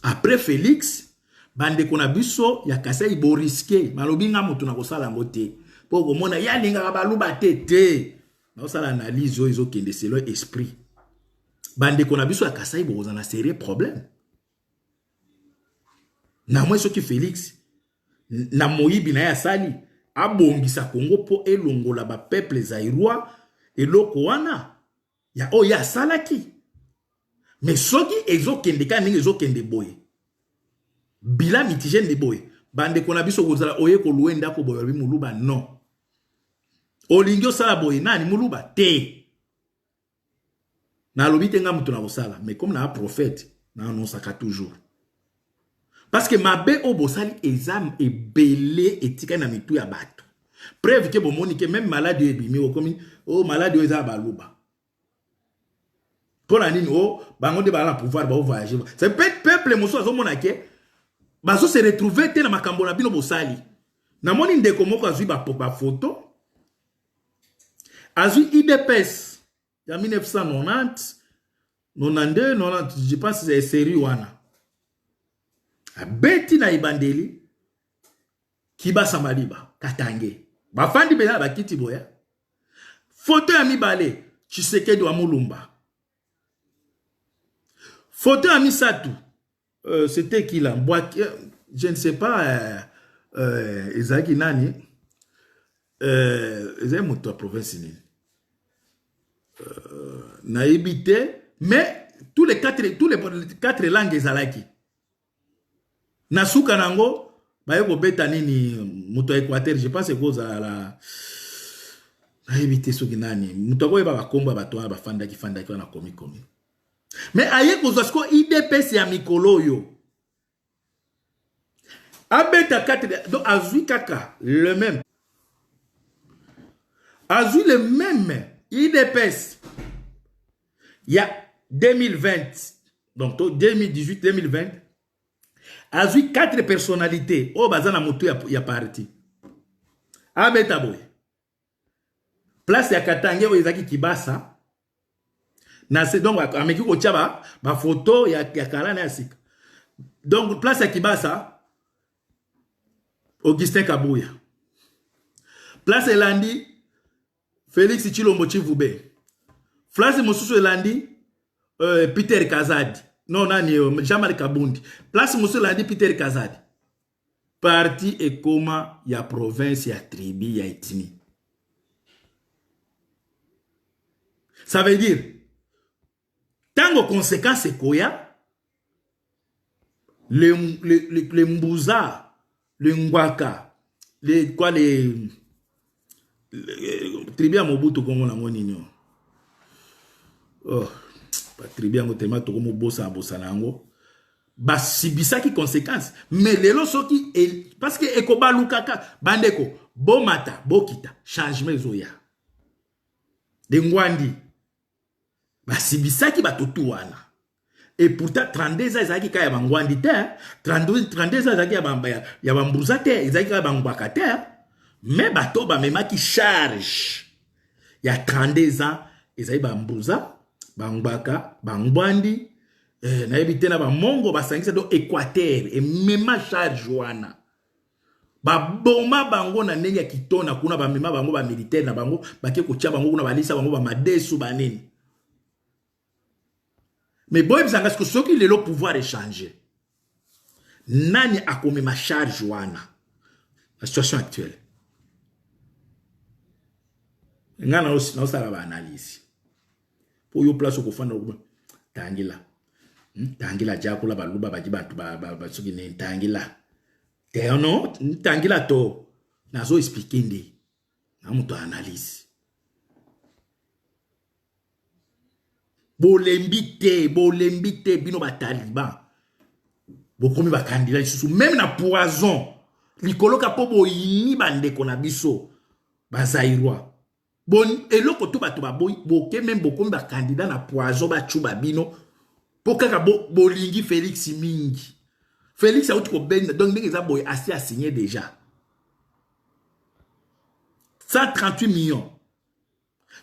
après Félix bande kona biso ya Kasai bo risqué malobi nga mutu na kosala ngote po komona ya linga ba luba tete na osala analyse ozo kende c'est leur esprit bande kona biso ya Kasai bo na sérieux problème na moi soki Félix na moyibi na ya sali abongisa Congo po elongola ba peuple zairoi eloko wana ya oya salaki mais soki ezokende ka ningi ezokende boye bila mitigé de boy bande kona biso kozala oye ko luenda ko boye muluba non olingyo sala boye nani muluba te na lobite nga mutu na kosala mais comme na prophète na annonçaka toujours Parce que mabe o bosali exam e belé etika na mitu ya bato. Preuve que bon monique même malade ebimi o komi o malade o eza baluba. Pour la nini o bango de bala pouvoir ba voyager. C'est peuple moso azo monake bazo se retrouver te na makambo na bino bosali. Na moni ndeko moko azui ba photo. Azui IDPS en 1990 92 90 je pense c'est série wana. Beti na ibandeli kiba samaliba katange bafandi bena bakiti boya photo ya mibale Tshisekedi wa Mulumba photo ya misatu c'était qui là je ne sais pas Ezaki nani ezaki moto province ni na ebité mais tous les quatre langues ezalaki Nasuka nango baye ko beta nini muto Équateur je pense que la éviter soki nani muto ko ba komba bato ba fanda ki wana komi mais aye ko zasko IDPS ya mikolo yo abeta 4 donc azui kaka le même azui le même IDPS il y a 2020 donc 2018 2020 a vu 4 personnalités au bazana moto ya parti abeta boy place ya Katange o ezaki Kibasa na c'est donc ameki ko tchaba ba photo ya kala na sika donc place ya Kibasa Augustin Kabuya place elandi Félix Tshilombo Tshivube place mosusu elandi Peter Kazadi non, nani Jean-Marie Kabundi. Place monsieur l'a dit Peter Kazadi. Parti et comment ya province ya tribu ya etini. Ça veut dire tango conséquence koya le Mbouza, le Ngwaka, les tribu ya Mobutu Kongo na ngoni. Oh tribu yango tellement to komo bossa nango ba sibisa ki conséquence mais lelo soki parce que ekoba lukaka bandeko bomata bokita changement zoya de ngwandi ba sibisa ki batotu wana et pourtant 32 ans ezaki ka ya bangwandi te 32 ans ezaki ya bambuza te ezaki ka bangwaka te mais bato ba memaki charge ya 32 ans ezaki bambuza Bangbaka, Bangbandi, na ebité na ba mongo ba sangisa do Équateur et même charge wana. Ba boma bango na ndenge ya kitona kuna ba mema bango ba militaire na bango ba ke ko tia bango kuna balisa bango ba madesu banini. Mais boy bizanga ce soki lelo pouvoir échanger. Nani akome ma charge wana. La situation actuelle. Ngana aussi na sala ba analyse. Pour yo place ko fanda ko tangila tangila jakula baluba baji bantu ba soki ne tangila te no tangila to nazo expliquer ndi na muto analyse bolembite bino ba taliban bokomi ba candidat sous même na poison likoloka po boyini bandeko na biso bazairwa bon eloko to bato ba boke même bokomi ba candidat na poison ba chuba bino po kaka bolingi Félix mingi Félix a outi ko ben donc ndenge za boy assez assigné déjà 138 millions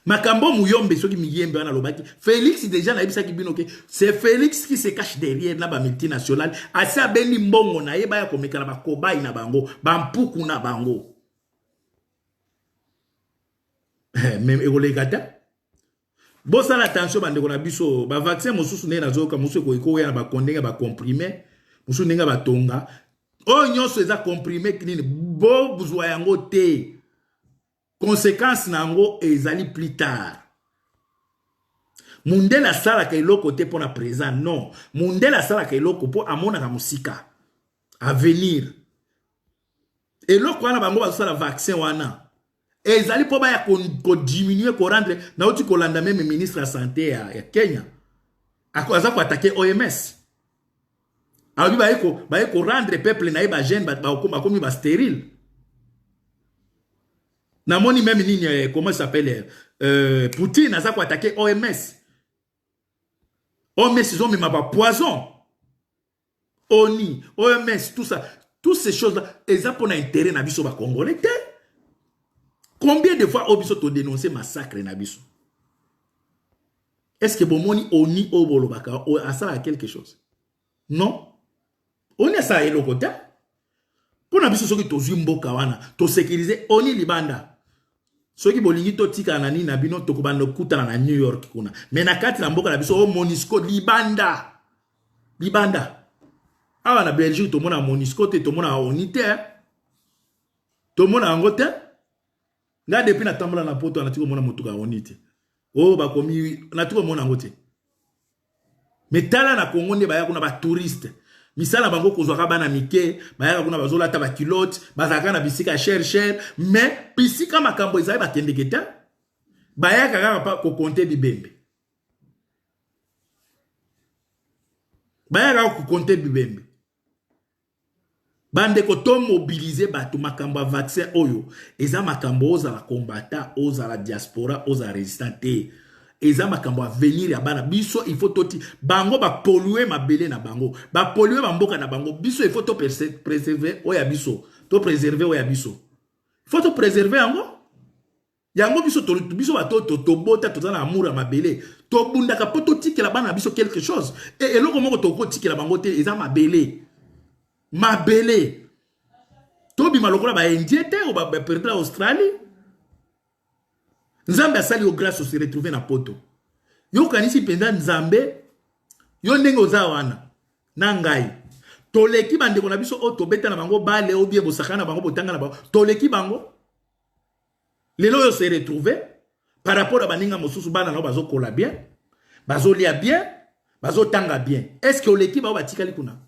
makambo muyombe soki miyembe wana lobaki Félix déjà na ibisa ki bino ke c'est Félix qui se cache derrière na ba multinationale asa beni mbongo na yeba ya komeka na ba kobai na bango ba mpuku na bango même egolegata bossa l'attention bande ko na biso ba vaccin mosusu ne nazoka mosusu ko iko ya ba kondenga ba comprimé mosusu nenga ba tonga o nyonso eza comprimé kinini bo buzwa yango te conséquence nango ezali plus tard mundela sala ka iloko te pona présent non mundela sala ka iloko po amona ka musika à venir eloko wana bango ba sala vaccin wana ezali po ba ya ko diminuer ko rendre na oti ko landa même ministre de la santé ya Kenya akoza ko attaquer OMS Alors, il faut rendre peuple na ba jeune comme ba stérile. Na moni même ligne comment ça s'appelle Poutine a ça pour attaquer OMS. OMS ils ont mis ma poison. ONI, OMS, tout ça, toutes ces choses-là, ils ont pour intérêt na biso ba Congolais. Combien de fois Obiso to dénoncé massacre na biso? Est-ce que bomoni ONI au bolobaka a ça à quelque chose? Non. On est ça et le côté. Pour na biso soki to zimboka wana, to sécuriser ONI libanda. Soki bolingi to tika na ni na bino to kubanda kuta na New York kuna. Mais na kati na mboka na biso o Monisco libanda. Libanda. Awa na Belgique to mona Monisco te to mona ONI te. To mona angote. Nga depuis na tambola na poto na tiko mona mutuka ONI te. Oh ba komi na tiko mona angote. Mais tala na Congo nde baya kuna ba touriste. Misala bango kozwaka bana mike, baya kuna bazola ta ba kilote, bazaka na bisika cher, mais bisika makambo ezali ba kendeketa. Baya kaka pa ko compter bibembe. Baya kaka ko compter bibembe. Bande ko to mobiliser batu makambo vaccin oyo, eza makambo oza la combattant, oza la diaspora, oza résistant. Eza makambo a venir ya bana biso il faut toti bango ba polluer mabele na bango ba polluer mboka na bango biso il faut to préserver oya biso to préserver oya biso il faut to préserver yango biso to biso ba to bota to na amour mabele to bundaka poto tikela bana biso quelque chose et eloko moko to ko tikela bango te eza mabele to bima lokola ba indien te ou ba perdre Australie. Nzambe asali au grâce se retrouver na poto. Yo kanisi penda Nzambe yo ndenge oza wana na ngai. Toleki bandeko na biso o tobeta na bango bale o bien bosakana bango botanga na bango. Toleki bango. Lelo yo se retrouver par rapport à baninga mosusu bana na bazo kola bien, bazo lia bien, bazo tanga bien. Est-ce que oleki ba batikali kuna?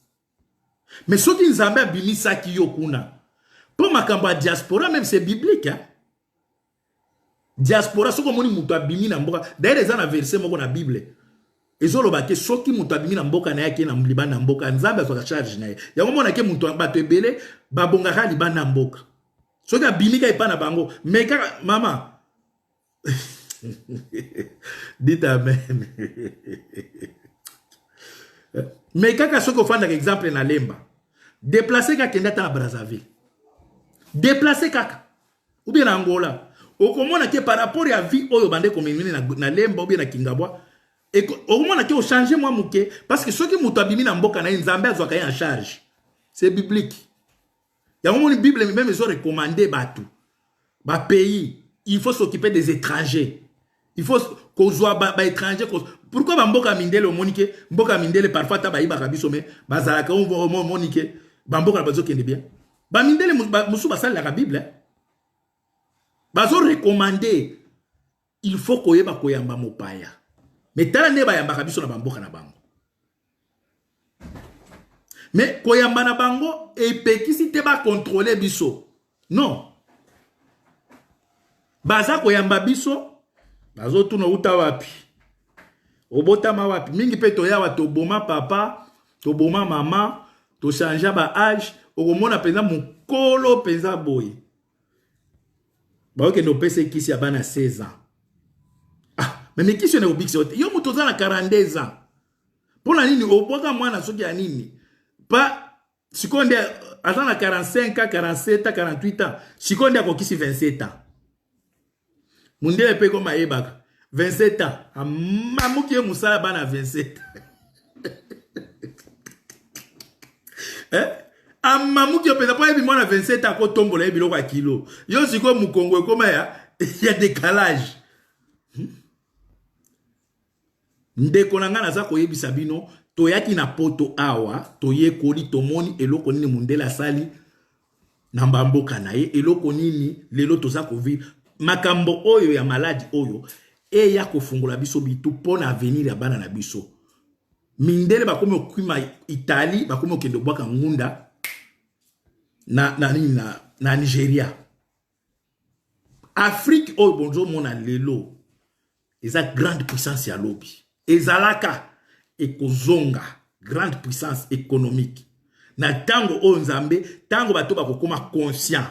Mais soki Nzambe abimisa ki yo kuna. Pour makamba diaspora même c'est biblique hein. Diaspora soko moni mutu abimi na mboka d'ailleurs eza na verset moko na Bible ezolo ba ke soki mutu abimi na mboka na yake na libanda na mboka Nzambe azoka charge na ye yango mona ke mutu bato ebele babonga ka libanda na mboka soki abimi ka epa na bango mais kaka mama dites amen mais kaka soki ofanda exemple na Lemba déplacer ka kenda ta na Brazzaville déplacer kaka ou bien na Angola. Okomona ke par rapport à vie oyo bande komemini na Lemba ou bien na Kingabwa et okomona ke o changer moi muke parce que ceux qui mutu abimi na mboka na Nzambe azwaka en charge c'est biblique. Ya moni Bible même ils ont recommandé batu ba pays il faut s'occuper des étrangers. Il faut kozwa ba étranger pourquoi ba mboka mindele o monike mboka mindele parfois ta ba iba kabiso mais bazalaka o monike ba mboka bazo kende bien ba mindele musu basala la Bible hein? Bazo recommander il faut koyeba koyamba mopaya mais tala ne bayamba kabiso na bamboka na bango mais koyamba na bango et pekisi te ba contrôler biso non baza koyamba biso bazo tuna uta wapi obotama wapi mingi pe to yawa to boma papa to boma mama to changer ba âge okomona penza mukolo penza boy. Bah ok, nous pensons qu'ici y a 16 ans. Ah, mais qui sont les obix? Yo mutoza na 42 ans. Pour la nini, au bois moi na soki ya nini. Pas, si on est à 45 ans, 47 ans, 48 ans. Si on est à 27 ans. Mundele pe comme aebaka. 27 ans. Mamouki yo musala bana 27. Hein? Mamouki yo pesa pas ebi mwana 27 ans ko tombola ebi loko kilo. Yo siko mukongo koma ya y a décalage. Ndeko nanga na za koyebisa bino toyaki na poto awa toye koli tomoni eloko nini mundela sali na mbamboka na ye eloko nini lelo toza ko vivre makambo oyo ya maladi oyo e ya kofungula biso bitu pona avenir ya bana na biso. Mindele bakomi okuma Italie bakomi okende bwaka ngunda na Nigeria. Afrique oh bonjour mon lelo. Eza grande puissance ya lobby. Ezalaka ekozonga grande puissance économique. Na tango o nzambe, tango bato bakokoma conscient.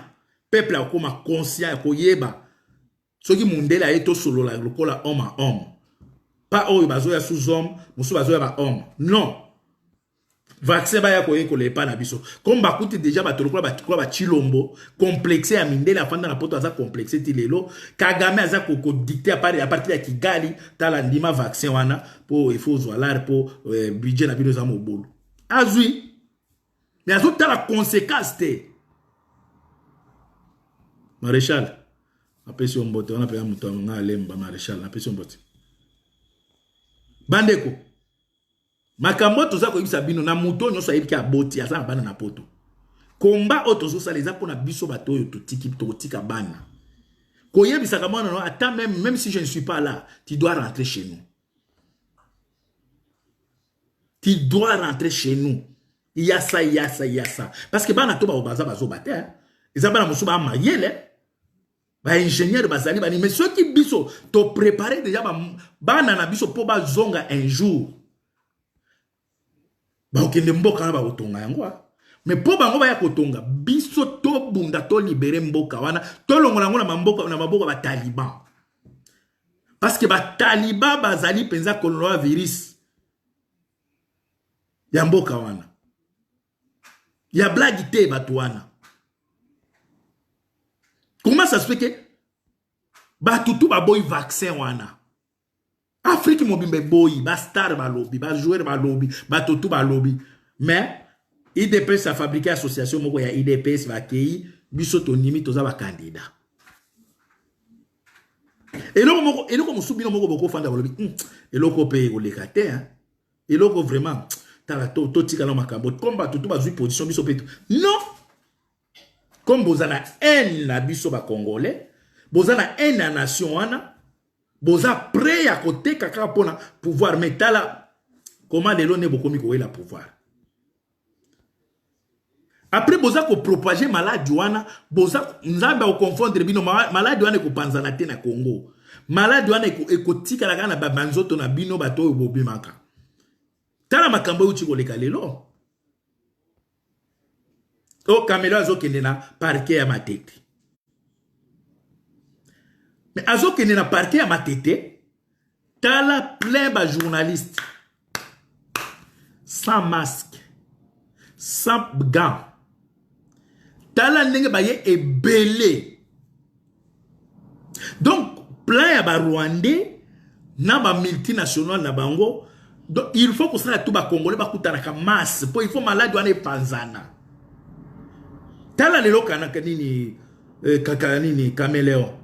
Peuple akoma conscient koyeba. Soki mundela eto solo la lokola homme à homme. Pas oyo bazoya sous homme, musu bazoya ba homme. Non. Vaccin ba ya koye ko le pa na biso. Comme bakuti déjà bato lokola ba chilombo, complexé ya mindela afanda na poto aza complexé ti lelo, Kagame aza ko dicter à partir ya Kigali tala ndima vaccin wana po il faut zoalar po budget na bino za mobolo. Azui. Mais azo tala conséquence te. Maréchal, apesi ombote, on appelle muto nga alemba maréchal, apesi ombote. Bandeko. Makambo toza ko ibisa bino na muto nyoso ayibiki aboti aza bana na poto. Komba otozo saleza pona biso bato yo totiki totika bana. Koyebisa kamana no attends même si je ne suis pas là, tu dois rentrer chez nous. Tu dois rentrer chez nous. Il y a ça, il y a ça, il y a ça. Parce que bana toba obaza bazo bate. Ils abana musuba amayele. Ba ingénieur bazali bani mais ceux qui biso to préparer déjà bana na biso po ba zonga un jour. Ba okende mboka na ba otonga yango. Mais po bango ba ya kotonga biso to bunda to libérer mboka wana to longola ngona mboka na maboka ba taliban. Parce que ba taliban bazali penza coronavirus. Ya mboka wana. Ya blague te batu wana. Comment ça se fait que batutu ba boy vaccin wana? Afrique mobimbe boy, ba star ba lobby, ba joueur ba lobby, ba tutu ba lobby. Mais IDPS a fabriqué association moko ya IDPS va kei biso to nimi toza ba candidat. Et loko musubino moko boko fanda ba lobby. Et loko pe ko lekate hein. Et loko vraiment tala to tika na makambo combat tutu ba zui position biso peto. Non. Comme bozana haine na biso ba congolais, bozana haine na nation wana, boza prêt à côté kaka pona pouvoir metala comment les lois ne bokomi ko la pouvoir. Après boza ko propager malade wana, boza nzamba o confondre bino malade wana ko panzana te na Congo. Malade wana ko tika la kana ba banzoto na bino bato yo bobimaka. Tala makambo uchi ko leka lelo. O Kamelo azokende na parquet ya matete. Mais azokende na parquet ya matete, tala plein ba journaliste. Sans masque, sans gants. Tala ndenge ba ye ebele. Donc plein ya ba Rwandais na ba multinational na bango. Donc il faut que ça tout ba Congolais ba kutana ka masse. Po il faut malade wana panzana. Tala lelo kanaka nini kaka nini Caméléon.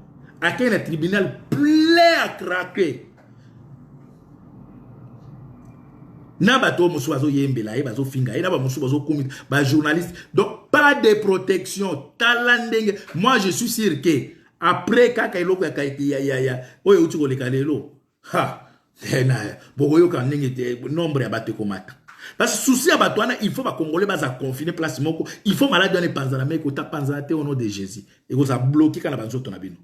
Ake na tribunal plein à craquer. Na bato musu bazo yembela, bazo finga, na ba musu bazo komi, ba journaliste. Donc pas de protection. Tala ndenge. Moi je suis sûr que après kaka eloko ya oyo uti ko leka lelo. Ha. Na bokoyo ka ndenge nombre ya bato komata. Parce que souci à Batouana, il faut que les Congolais soient confinés place moko. Il faut malade donner panzana mais kota panzate au nom de Jésus. Et vous a bloqué quand la banzo ton abino.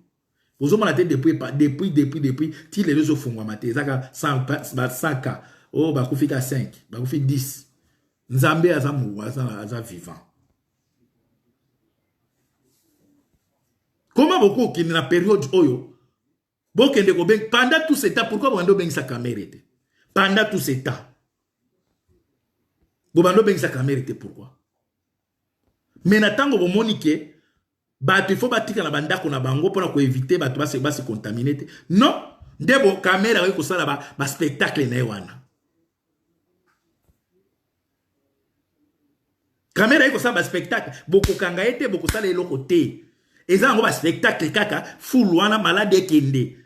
Vous avez maté depuis ti les réseaux font maté. Zaka 100 cas. Oh ba kufika 5, ba kufika 10. Nzambe azamu aza vivant. Comment beaucoup qui na période oyo bokende ko ben pendant tout ce temps pourquoi vous ando ben sa caméra était? Pendant tout ce temps Bobando bengisa caméra te pourquoi? Mais natango bomonike bato il faut batika na bandako na bango pona ko éviter bato ba se contaminer te. Non, ndebo caméra ko sala ba spectacle na wana. Caméra ko sala ba spectacle, boko kanga ete boko sala eloko te. Eza ngo ba spectacle kaka full wana malade kende.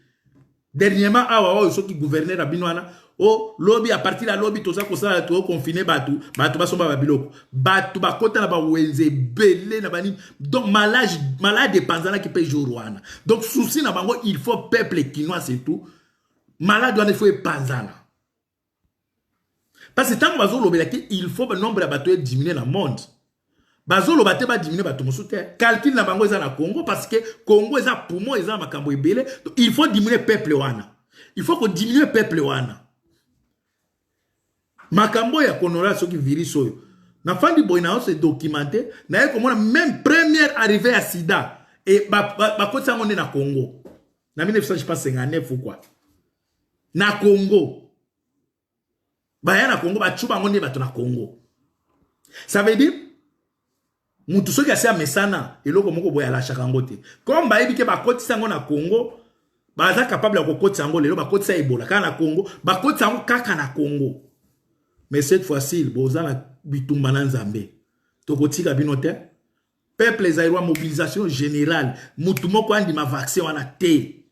Dernièrement awa soki gouverneur abinwana oh lobby à partir de la lobby tout ça ko sala to confiner batu ba somba ba biloko batu ba kota na ba wenze belé na bani donc malade panzana qui peut jour wana donc souci na bango il faut peuple quinois c'est tout malade wana il faut panzana parce que tant bazo lobela ki il faut le nombre de batu diminuer dans le monde bazo lobate ba diminuer batu mosuté calcul na bango eza na Congo parce que Congo eza poumon eza makambo ebele il faut diminuer peuple wana il faut que diminuer peuple wana. makambo ya konora soki virus oyo na fandi boy na se documenter na ye komona même première arrivée à sida et ba kotsa ngonde na Congo na 1959 ou quoi na Congo ba ya na Congo ba chuba ngonde bato na Congo. Ça veut dire mutu soki asa mesana eloko moko boya la chakangote comme ba yebi ke ba kotisa ngo na Congo ba za capable ya kokotisa ngo lelo ba kotisa Ebola kana na Congo ba kotisa ngo kaka na Congo. Mais cette fois-ci, bozala bitumba na Nzambe. Tokotika binote. Peuple zairwa mobilisation générale. Mutu moko andi ma vaccin wana te.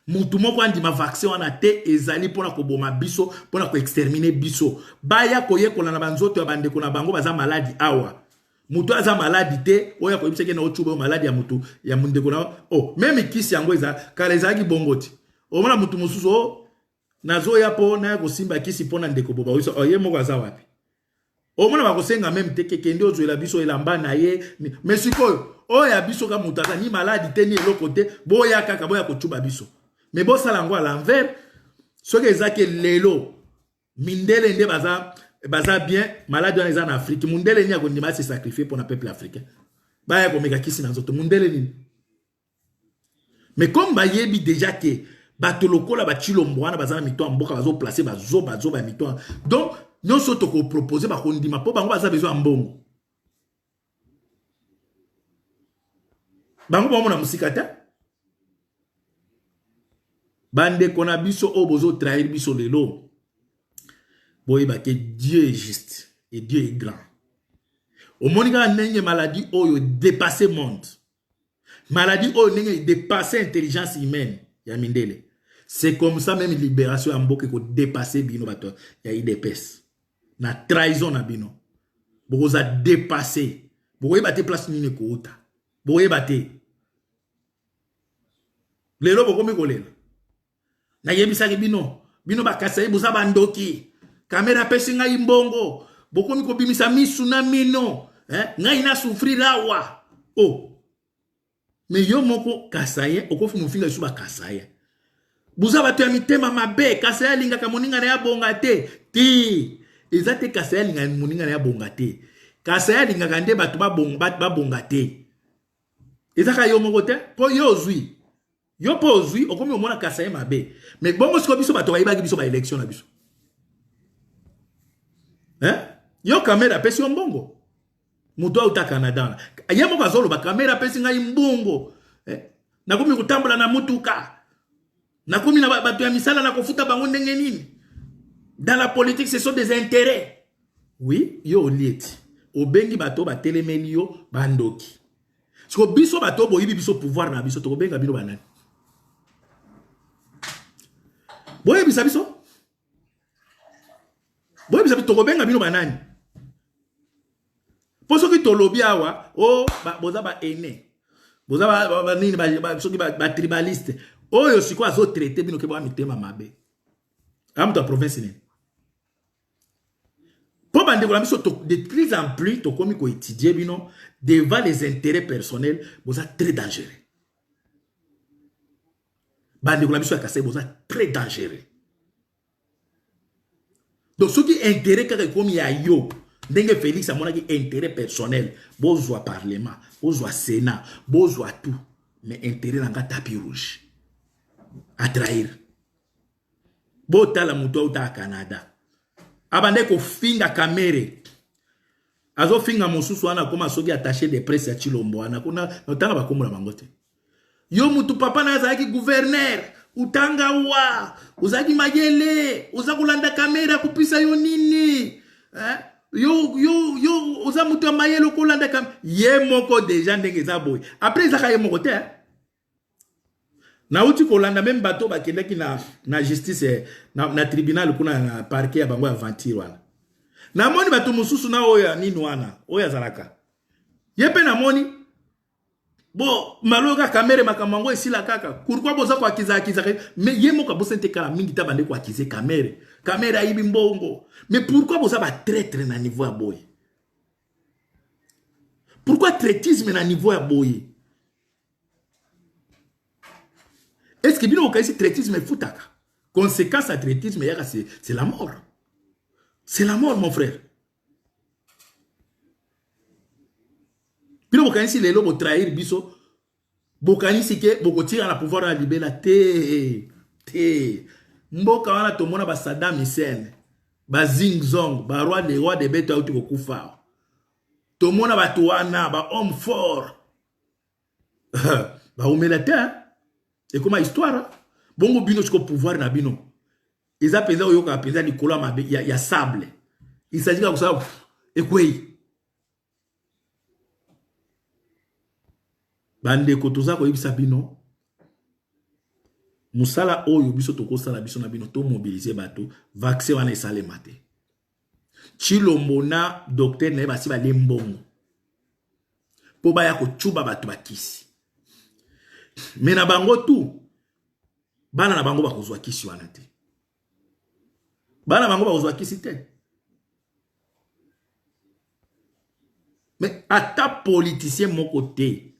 Mutu moko andi ma vaccin wana te ezali pona ko boma biso, pona ko exterminer biso. Baya koye kolana banzoto ya bande kona bango baza maladi awa. Mutu aza maladi te, oya ko yibiseke na ochuba maladi ya mutu ya munde kona. Oh, même kisi yango eza kalezaki bongoti. Omona mutu mususu nazo ya po na ko simba kisi pona ndeko boba wiso oye moko aza wapi omona bakosenga même te kende ozwela biso elamba na ye mais sikoyo oya biso ka mutaka ni maladi te ni eloko te boya kaka boya kochuba biso mais bo sala ngo à l'envers soki ezake lelo mindele nde baza bien maladi wana eza na Afrique mundele ni akondima se sacrifier pour na peuple africain baya komeka kisi na nzoto mundele nini mais comme bayebi déjà que bato lokola bachilombo wana bazana mito mboka bazo placer bazo ba mito donc non soto ko proposer ba kondima po bango baza besoin mbongo bango ba na musikata bande kona biso obozo trahir biso lelo boy ba que Dieu est juste et Dieu est grand au monika nenge maladie oyo dépasser monde maladie oyo nenge dépasser intelligence humaine ya mindele. C'est comme ça même libération en mboke ko dépasser bino bato ya IDPS. Na trahison na bino. Boko za dépasser. Boko yeba te place nini ko uta. Boko yeba te. Lelo boko mi kolela. Na yebisa ke bino. Bino bakasa ye boza bandoki. Kamera pesi ngai mbongo. Boko mi ko bimisa misu na mino. Ngai na souffrir awa. Oh. Mais yo moko kasaye okofi mufinga suba kasaye buza bato ya mitema mabe kasaye linga ka moninga na ya bonga te ti ezate kasaye linga moninga na ya bonga te kasaye linga ka nde bato ba bonga te ezaka yo moko te po yo zui yo po zui okomi omona kasaye mabe mais bongo siko biso bato bayibaki biso ba election na biso yo kamera pesi yo mbongo mutu auta Canada ye moko azolo ba kamera pesi ngai mbongo nakomi kutambola na mutuka nakomi na bato ya misala na kofuta bango ndenge nini dans la politique ce sont des intérêts oui yo olieti obengi bato ba telemeli yo bandoki siko biso bato boyibi biso pouvoir na biso to benga bino banani boyebi biso to benga bino banani. Pour ceux qui tolobi awa, oh, boza ba ene. Boza ba nini ba tribaliste. Oh, yo siko azo traité bino ke ba mitema mabe. Am ta province ni. Pour bande ko biso de plus en plus to komi ko étudier bino devant les intérêts personnels, boza très dangereux. Bande ko biso akase boza très dangereux. Donc ceux qui intérêt ka komi ya yo Ndenge Félix a mon intérêt personnel. Bozwa parlement, bozwa sénat, bozwa tout. Mais intérêt dans le tapis rouge. À trahir. Bota la muto au Canada. Abande ko finga kamere. Azo finga mosusu wana koma soki attaché de presse ya Chilombo wana kuna notanga bakomula mangote. Yo mutu papa na zaki gouverneur. Utanga wa. Uzaki mayele. Uzakulanda kamera kupisa yo nini. Yo oza mutu mayelo kolanda kam ye moko déjà ndenge za boy après ça ye moko te na uti kolanda même bato bakendaki na justice na tribunal kuna na parquet ya bango aventure wana na moni bato mususu na oya nini wana oya zalaka ye pe na moni bo maloga kamera makamango esila kaka pourquoi boza kwa akiza mais ye moko bosente kala mingi ta bande kwa akize kamera ibi mbongo. Mais pourquoi vous avez traître na niveau à boy? Pourquoi traitisme na niveau à boy? Est-ce que bien au cas traitisme est foutaka? Conséquence à traitisme c'est la mort. C'est la mort, mon frère. Puis le bokanisi lelo bo trahir biso. Bokanisi ke boko tira na pouvoir na libela te. Mboka wana tomona ba Saddam Hussein, ba Zing Zong, ba roi de bête auti kokufa. Tomona ba tuana, ba homme fort. Ba humilité. Et comment histoire? Bongo bino chiko pouvoir na bino. Ils appellent oyoka appellent Nicolas Mabe, il y a sable. Il s'agit de ça. Et quoi? Bande kotoza ko yibisa bino. Musala oyo biso toko sala biso na bino to mobiliser bato, vaccin wana esale mate. Chilombo na docteur na basi ba lembongo. Po ba ya ko chuba bato bakisi. Mais na bango tout. Bana na bango ba kozwa kisi wana te. Bana bango ba kozwa kisi te. Mais ata politicien mon côté.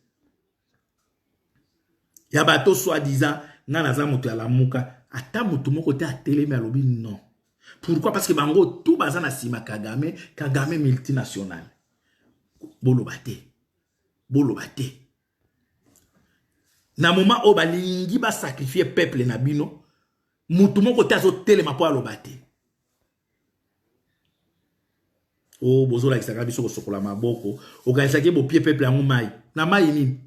Ya bato soi-disant nana za moto ya lamuka ata moto mon côté a télé mais alobi non. Pourquoi? Parce que bango tout baza na sima Kagame multinational. Bolobate. Na moment o balingi ba sacrifier peuple na bino, mutu mon côté azo telema po alobate. Oh bozola kisaka biso ko sokola maboko, o kanisaki bo pied peuple yango mai. Na mai nini?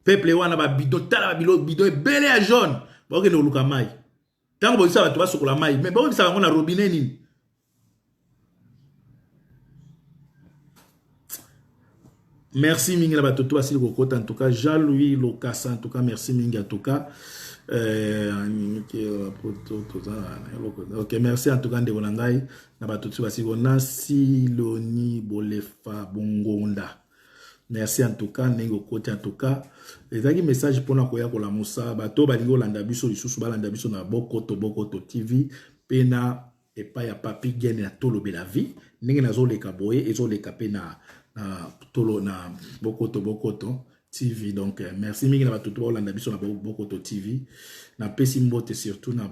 Peuple wana ba bidon tala ba bidon ebele ya jaune. Ba okene oluka mai. Tango bo isa ba to ba sokola mai, mais ba bisa bango na robinet nini? Merci mingi na batoto basili kokota en tout cas Jean-Louis Lokasa en tout cas merci mingi en tout cas ok merci en tout cas ndeko na ngai na batoto basili kona Siloni Bolefa Bongonda merci en tout cas nengo kote en tout cas ezaki message pona koya kola musa bato balingo landa biso lisusu balanda biso na Bokoto TV pena epa ya papi gene na tolobe la vie ndenge nazoleka boye ezoleka pena tolo na Bokoto TV donc merci mingi na batutu olanda biso na Bokoto TV na pesi mbote surtout na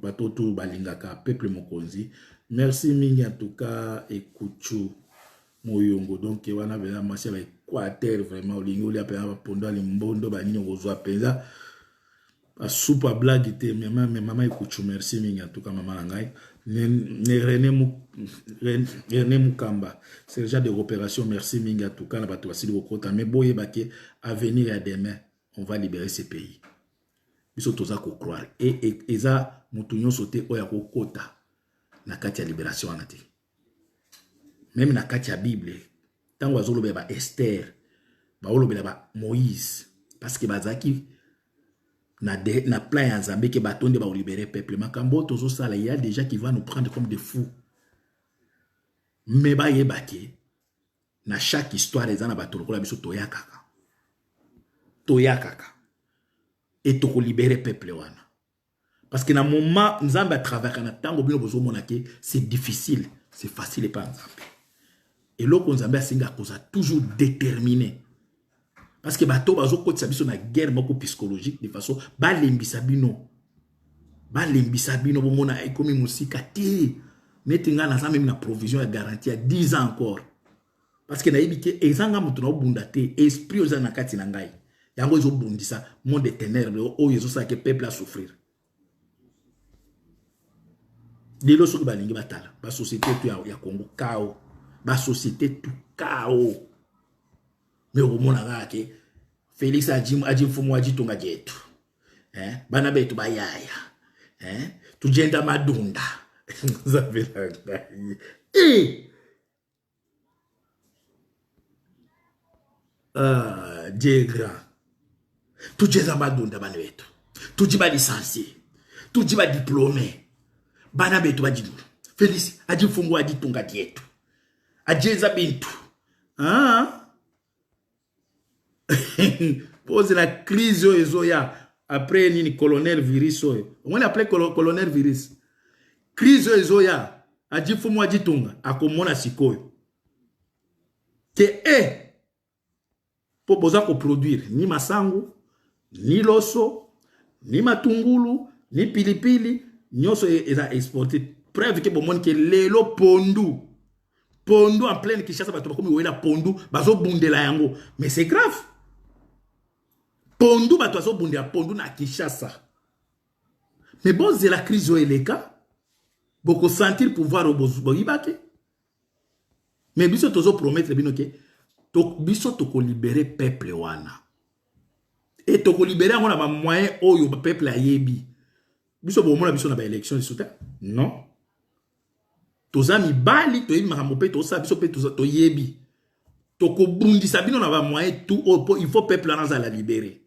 batoto balingaka peuple mokonzi merci mingi en tout cas ekuchu moyongo donc wana bela masi ba Équateur vraiment olingo li apena pondo ali mbondo ba nini kozwa penza a soupa blague te maman ekuchu merci mingi en tout cas maman ngai René Mukamba, sergent de opération, merci Minga, tout cas, mais boye bake, à venir à demain, on va libérer ces pays. Ils sont tous à croire. Et ça, moutounion sauté au yako kota, na katia libération anati. Même na katia Bible, tant que vous avez Esther, vous avez Moïse, parce que bazaki, na plan ya Nzambe ke batonde ba libérer peuple makambo tozo sala ya déjà qui va nous prendre comme des fous mais ba yebake na chaque histoire ezana bato lokola biso toyakaka et to libérer peuple wana parce que na moment Nzambe a travaillé na tango bino bozo monake c'est difficile c'est facile pas Nzambe et loko Nzambe asinga koza toujours déterminé. Parce que bato bazo kotisa biso na guerre moko psychologique de façon balembisa bino bomona ekomi musika te netinga na même na provision ya garantie à 10 ans encore parce que na yibike ezanga mutu na obunda te esprit oza na kati na ngai yango ezo bundisa monde de ténèbres o yezo sa ke peuple a souffrir lelo soki balingi batala ba société tu ya Congo chaos ba société tout chaos. Mais au moment où Félix Adjim Fumu Adjitonga jetu. Bana betu bayaya. Tujenda madunda. Zavela. Dieu grand. Tujenda madunda bana betu. Tujiba licencié. Tujiba diplômé. Bana betu bajidu. Félix Adjim Fumu Adjitonga jetu. Adjeza bintu. Pose la crise ezoya après ni colonel virus on l'appelait colonel virus crise ezoya ajifumu ajitunga akomona sikoyo ke po boza ko produire ni masangu ni loso ni matungulu ni pilipili nyoso eza exporté preuve que bon que lelo pondu en pleine Kinshasa bato bakomi wela pondu bazo bundela yango, mais c'est grave. Pondu bato bazo bundela pondu na Kinshasa. Mais bon c'est la crise au eleka boko sentir pouvoir au boyibake. Mais biso tozo promettre bino ke to biso toko libérer peuple wana. Et toko libérer on a ba moyen oyo ba peuple ayebi. Biso bo mona biso na ba élection souta. Non. Tozami bali to yebi makambo pe to sa biso pe to yebi. Toko bundisa bino na ba moyen tout il faut peuple wana la libérer.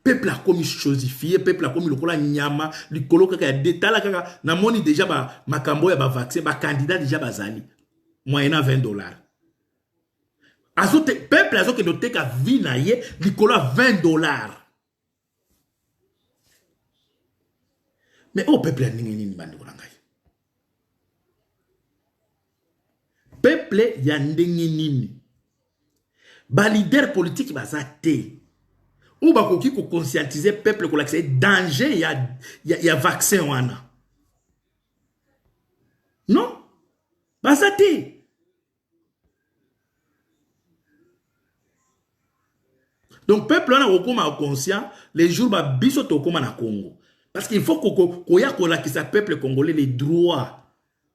Peuple a commis chosifié, peuple a commis le kola nyama, le kolo kaka détala kaka na moni déjà ba makambo ya ba vaccin, ba candidat déjà bazali. Moyennant $20. Azote peuple azote que noté ka vie na ye, le kola $20. Mais oh peuple a nini bandi kolanga. Peuple ya ndenge nini. Ba leader politique bazate. Ou ba koki ko conscientiser peuple ko l'accès danger ya vaccin wana. Non? Bazate. Donc peuple wana okoma conscient les jours ba biso to koma na Congo. Parce qu'il faut ko ya ko la ki sa peuple congolais les droits.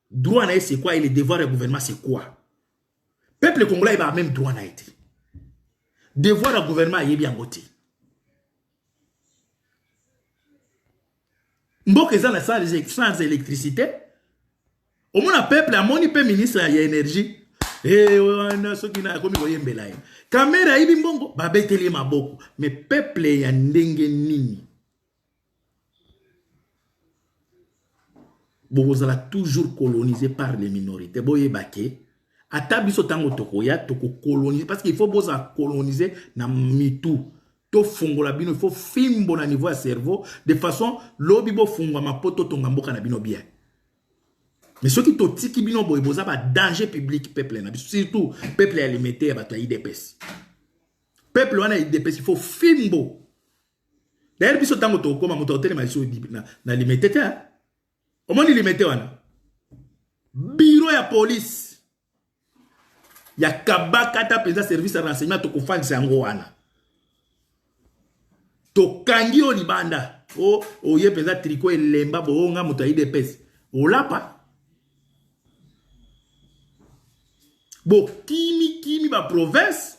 Droit na c'est quoi et les devoirs du gouvernement c'est quoi? Peuple congolais il a même droit na été. Devoir du gouvernement il est bien voté. Mboka ezana sans électricité. Au moins le peuple a moni pe ministre ya énergie. Eh wana soki na komi koyembela ye. Kamera ibi mbongo ba beteli maboko. Mais peuple ya ndenge nini. Bozala toujours colonisé par les minorités. Boye baké. Ata biso tango tokoya toko coloniser parce qu'il faut boza coloniser na mitu. To fungola bino, il faut fimbo na niveau ya cerveau de façon lobi bo fungwa mapoto tonga mboka na bino bien. Mais ceux qui to tiki bino boy boza ba danger public peuple na biso surtout peuple alimité ya bato ya IDPS. Peuple wana IDPS il faut fimbo. D'ailleurs biso tango to koma moto hôtel maliso na limité te. Au moins limité wana. Bureau ya police. Ya kabaka ta pesa service de renseignement to kofandisa yango wana. To kangi o libanda o ye pesa tricot elemba bo nga moto IDPS o lapa bo kimi ba province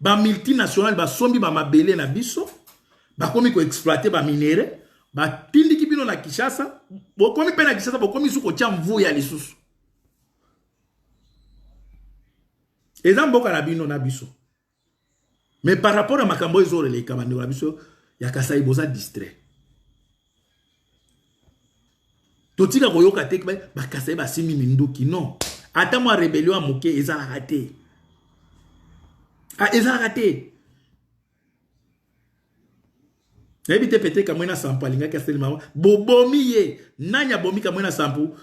ba multinational ba sombi ba mabele na biso ba komi ko exploiter ba minere ba tindi kibino na Kinshasa bo komi pe na Kinshasa bo komi suko tia mvu ya lisusu ezamboka na bino na biso. Mais par rapport à makambo ezore le kamande na biso ya kasai boza distrait. Totika koyoka te ba kasai ba simi minduki non. Ata moi rébellion a moké eza raté. Ah eza raté. Ebite pete kamwena sampu alinga kaseli mama. Bobomi ye nanya bomi kamwena sampu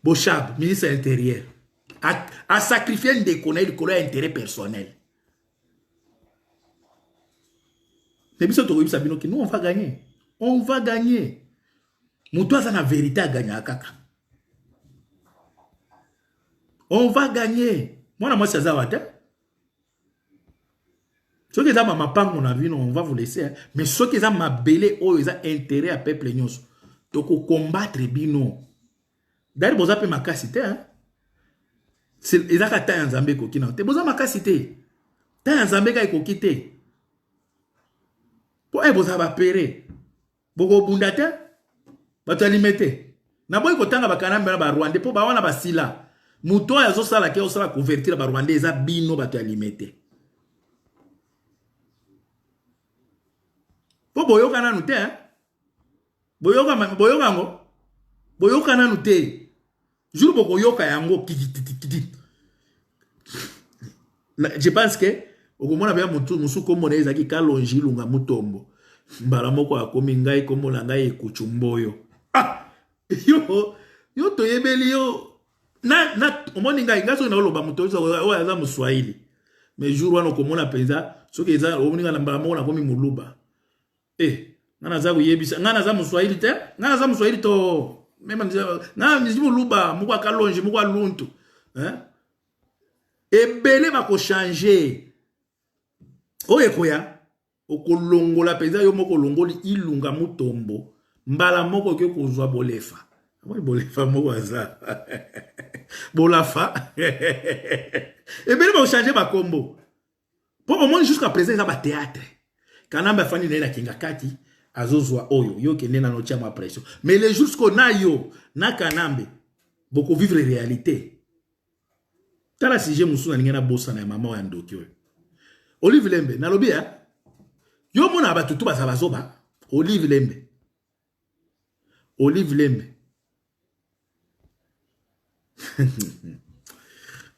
bo chab ministre intérieur. A sacrifier une déconner le colère intérêt personnel. Mais biso to yebisa bino ki nous on va gagner. On va gagner. Mutu aza na vérité a gagner kaka. On va gagner. Moi moi ça va te. Ceux qui ont ma pango na vie on va vous laisser hein. Mais ceux qui ont ma belé oh ils ont intérêt à peuple nyonso. Toko combattre bino. D'ailleurs boza pe makasité hein. C'est ezaka ta nzambe ko kina. Te boza makasité. Ta nzambe ka ko kité. Po boza ba pere. Boko bundata bato alimete. Na boy ko tanga bakanamba ba Rwanda po ba wana basila. Muto ya zo sala ke o sala convertir ba Rwanda eza bino bato alimete. Po boyoka nanu te hein. Boyoka ngo. Boyoka nanu te. Jour boko yoka yango kiti. Je pense que okomona bya musu komona ezaki kalonji lunga mutombo. Mbala moko akomi ngai komola ngai ekuchumboyo. Ah! Yo to yebeli yo. Na omoni ngai ngaso na oloba mutozo o aza muswahili. Mais jour wana komona penza soki eza omoni ngala mbala moko na komi muluba. Ngana za kuyebisa ngana za muswahili te? Ngana za muswahili to même na mizimo luba moko kalonge moko luntu hein ebele ba ko changer oye koya okolongola penza yo moko longoli ilunga mutombo mbala moko ke kozwa bolefa moi bolefa moko aza bolafa ebele ba ko changer ba kombo pour au moins jusqu'à présent ça ba théâtre kanamba fani na kinga kati azozwa oyo yo ke nena no chama pression mais les jours qu'on a yo na kanambe beaucoup vivre réalité tala si j'ai musuna ngena bossa na mama wa ndoki oyo Olive Lembe nalobi ya yo mona batutu bazabazoba Olive Lembe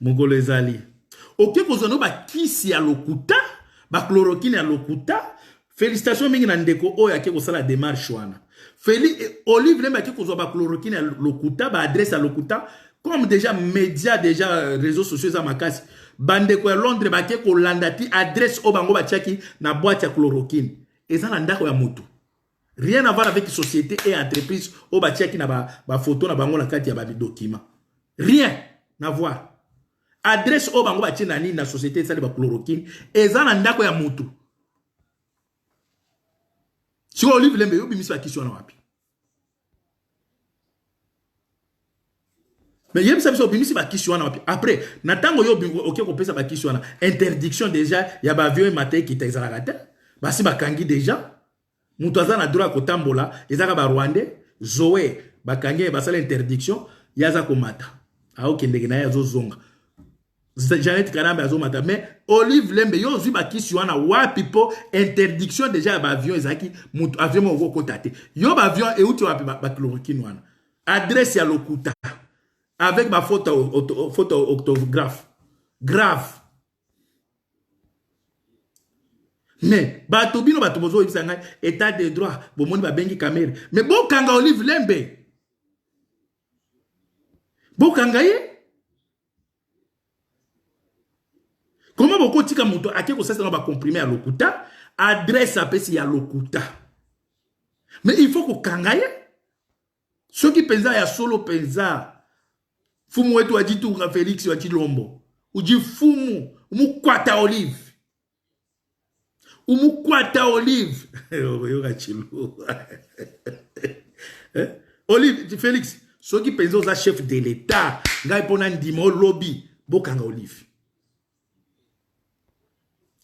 Mongolo ezali oke kozano ba kisi ya lokuta ba chloroquine ya lokuta félicitations mingi na ndeko oyo ake kosala démarche wana Olive Lembe ake kozwa ba chloroquine ya lokuta ba adresse ya lokuta comme déjà médias déjà réseaux sociaux za makasi bandeko ya Londres bake kolanda ti adresse o bango batiaki na boîte ya chloroquine eza na ndako ya mutu rien à voir avec société et entreprise o batiaki na ba photo na bango na kati ya ba document rien à voir adresse o bango batie na nini na société ça ba chloroquine eza na ndako ya mutu si Olive Lembe yo bimisi ba question na wapi mais yem sabi so bimisi ba question na wapi après na tango yo OK ko pesa ba question na interdiction déjà ya ba avion matin qui t'exalate basi ba kangi déjà mutu azana droit ko tambola ezaka ba Rwandais Zoé ba kangi ba sala interdiction yaza ko mata aoke ndenge na yazo zonga Janet Kanambe azomata mais Olive Lembe yo zwi ba question na wapi po interdiction déjà ba avion ezaki mutu avion mo ko tate yo ba avion e uti wapi ba chloroquine wana adresse ya lokuta avec ma photo orthographe grave mais bato bino bato bozo ibisanga état de droit bomoni ba bengi caméra mais bon kanga Olive Lembe bon kanga ye comment boko tika muto ake ko sasa ba comprimer à lokuta adresse apesi ya lokuta mais il faut ko kanga ye ceux qui pensa ya solo pensa fumu wetu ajitu nga Félix wa Chilombo uji fumu umukwata Olive yo ga chilo Olive Félix ceux qui pensa za chef de l'état ngai pona ndimo lobby bokanga Olive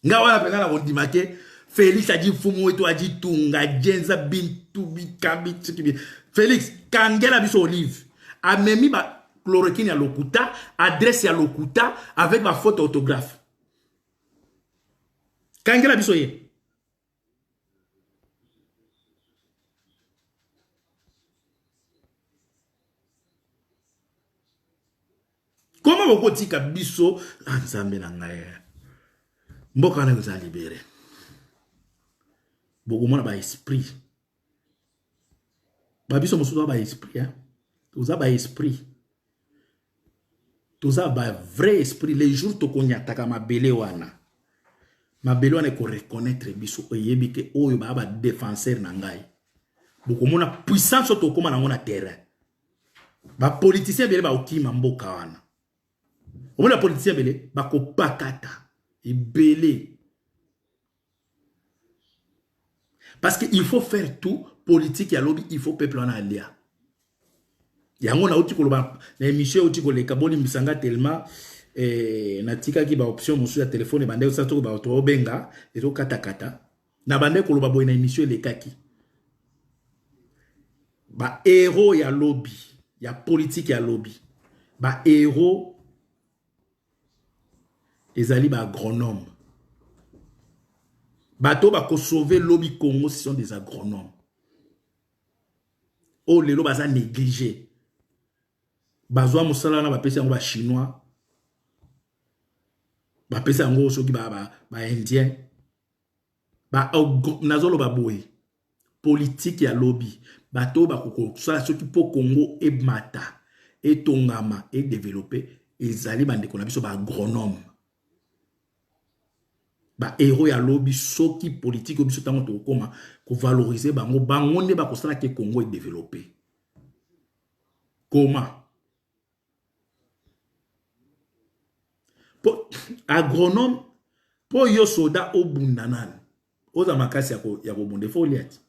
nga wana pena na bondimake Félix aji fumu wetu ajitu nga jenza bintu bikabi tsikibi Félix kangela biso Olive amemi ba chloroquine à lokuta, adresse à lokuta avec ma photo autographe. Kangela bisoye. Comment vous tika biso anzambe na ngai. Mboka na za libéré. Boko mona ba esprit. Ba biso mosudo ba esprit hein. Oza ba esprit. Toza ba vrai esprit les jours to konyataka mabele wana ko reconnaître biso oyebi ke oyo ba défenseur na ngai boko mona puissance to koma na ngona terrain ba politicien bele ba okima mboka wana omona politicien bele ba ko pakata ebele parce que il faut faire tout politique ya lobby il faut peuple wana alia yango na uti koloba na émission uti koleka boli misanga tellement natika ki ba option musu ya téléphone bande sa to ba to benga eto kata kata na bande koloba boy na émission lekaki ba héros ya lobby ya politique ya lobby ba héros ezali ba agronome bato ba ko sauver lobby Congo ce sont des agronomes oh lelo baza négligé bazwa musala na bapesa yango ba chinois bapesa yango soki ba indien ba nazolo ba boy politique ya lobby bato ba koko sala soki po Congo e mata e tongama e développer ezali bandeko na biso ba agronome ba héros ya lobby soki politique biso tango to koma ko valoriser bango bango ne ba ko sala ke Congo e développer Comment? Agronome, pour yo soda au bundanan. Oza makasi ya kobonde fo liati.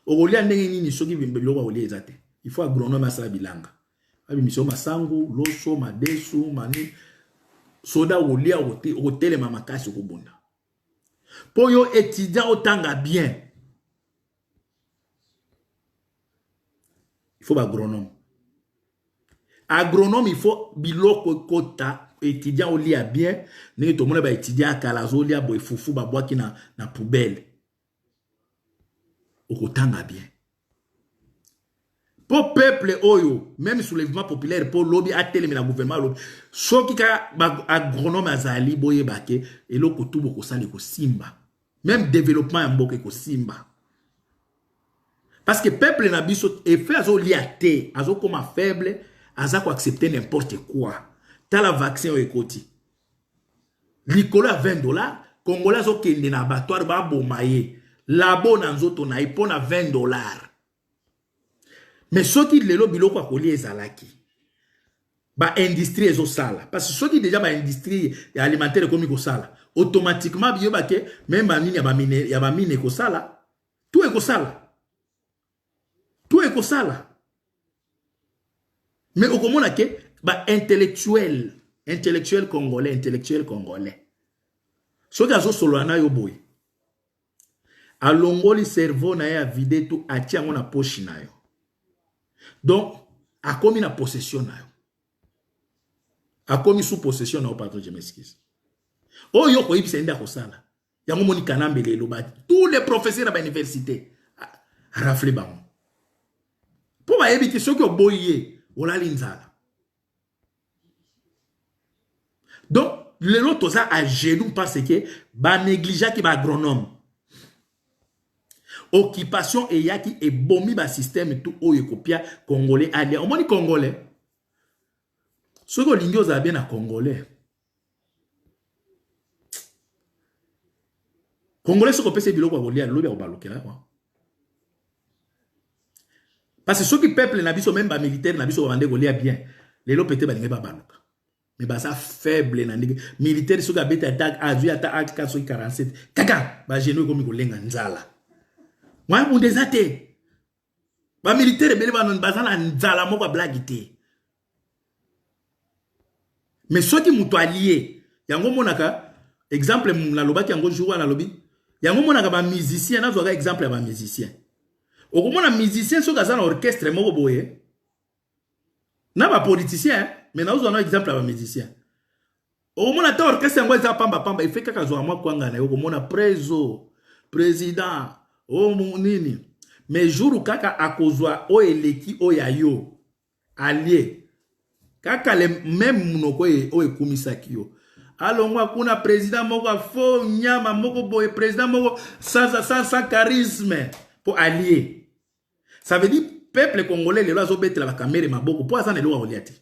Ogolia ndenge nini soki biloko olia ezate. Il faut agronome asala bilanga. Abi mission masangu, loso, madesu, mani soda olia hôtel makasi kobonda. Pour yo étudiant otanga bien. Il faut agronome. Agronome, il faut biloko kota étudiant olia bien, ne to mona ba étudiant kalazo lia boy fufu ba boaki na poubelle. Okotanga bien. Pour peuple oyo, même soulèvement populaire pour lobby a télé mais la gouvernement lobby. Soki ka agronome azali boye bake eloko tubo ko sali ko simba. Même développement mboke ko simba. Parce que peuple na biso et fait azo liate, azo comme faible, aza ko accepter n'importe quoi. T'as la vaccin au écoti. L'icolo à $20, Congolais au kende na abattoir ba bomaye. Labo na nzoto na ipona $20. Mais ceux qui lelo biloko akoli ezalaki. Ba industrie ezo sala. Parce que ceux qui déjà ba industrie alimentaire comme ko sala, automatiquement biyo ba ke même ba mine ya ba mine ko sala. Tout est ko sala. Tout est ko sala. Mais au komona ke ba intellectuel congolais. Ce qui a solo na yo boy. Alongoli cerveau na ya vide tout atia ngona poche na yo. Donc a commis na possession na yo. A commis sous possession na yo, pardon, je m'excuse. Oh yo ko ibisa enda ko sala. Yango moni kanambe lelo ba tous les professeurs à l'université rafle bango. Pour ba éviter ceux qui ont boyé ola linzala. Donc, le lot ça à genoux parce que ba négligea qui ba agronome. Occupation et yaki et bomi ba système tout oyo kopia congolais allié. On moni congolais. Ce que l'ingio a bien à congolais. Congolais ce qu'on peut se bilo kwa golia lobi ba lokela quoi. Parce que ceux qui peuple na biso même ba militaire na biso ba bande golia bien. Les lo pété ba linga ba baloka. Mais bah ça faible na militaire soka beta attaque avion attaque 447 kaka ba genou comme ko lenga nzala moi on désate ba militaire bele ba non bazana nzala moko blague té mais ceux qui muto allié yango monaka exemple na lobaki yango jour na lobi yango monaka ba musicien na zoka exemple ba musicien okomona musicien soka za na orchestre moko boye na ba politicien. Mais nous avons un exemple à un musicien. Au moins, on a orchestre pamba, il fait quelque chose à moi, on a président, oh nini. Mais jour où kaka akozwa o eleki o yayo allié. Kaka le même monoko o ekumisaki yo. Alongwa kuna président moko fo nyama moko boye président moko sans charisme pour allier. Ça veut dire peuple congolais le lozo bete la caméra maboko pour ça ne lo oliati.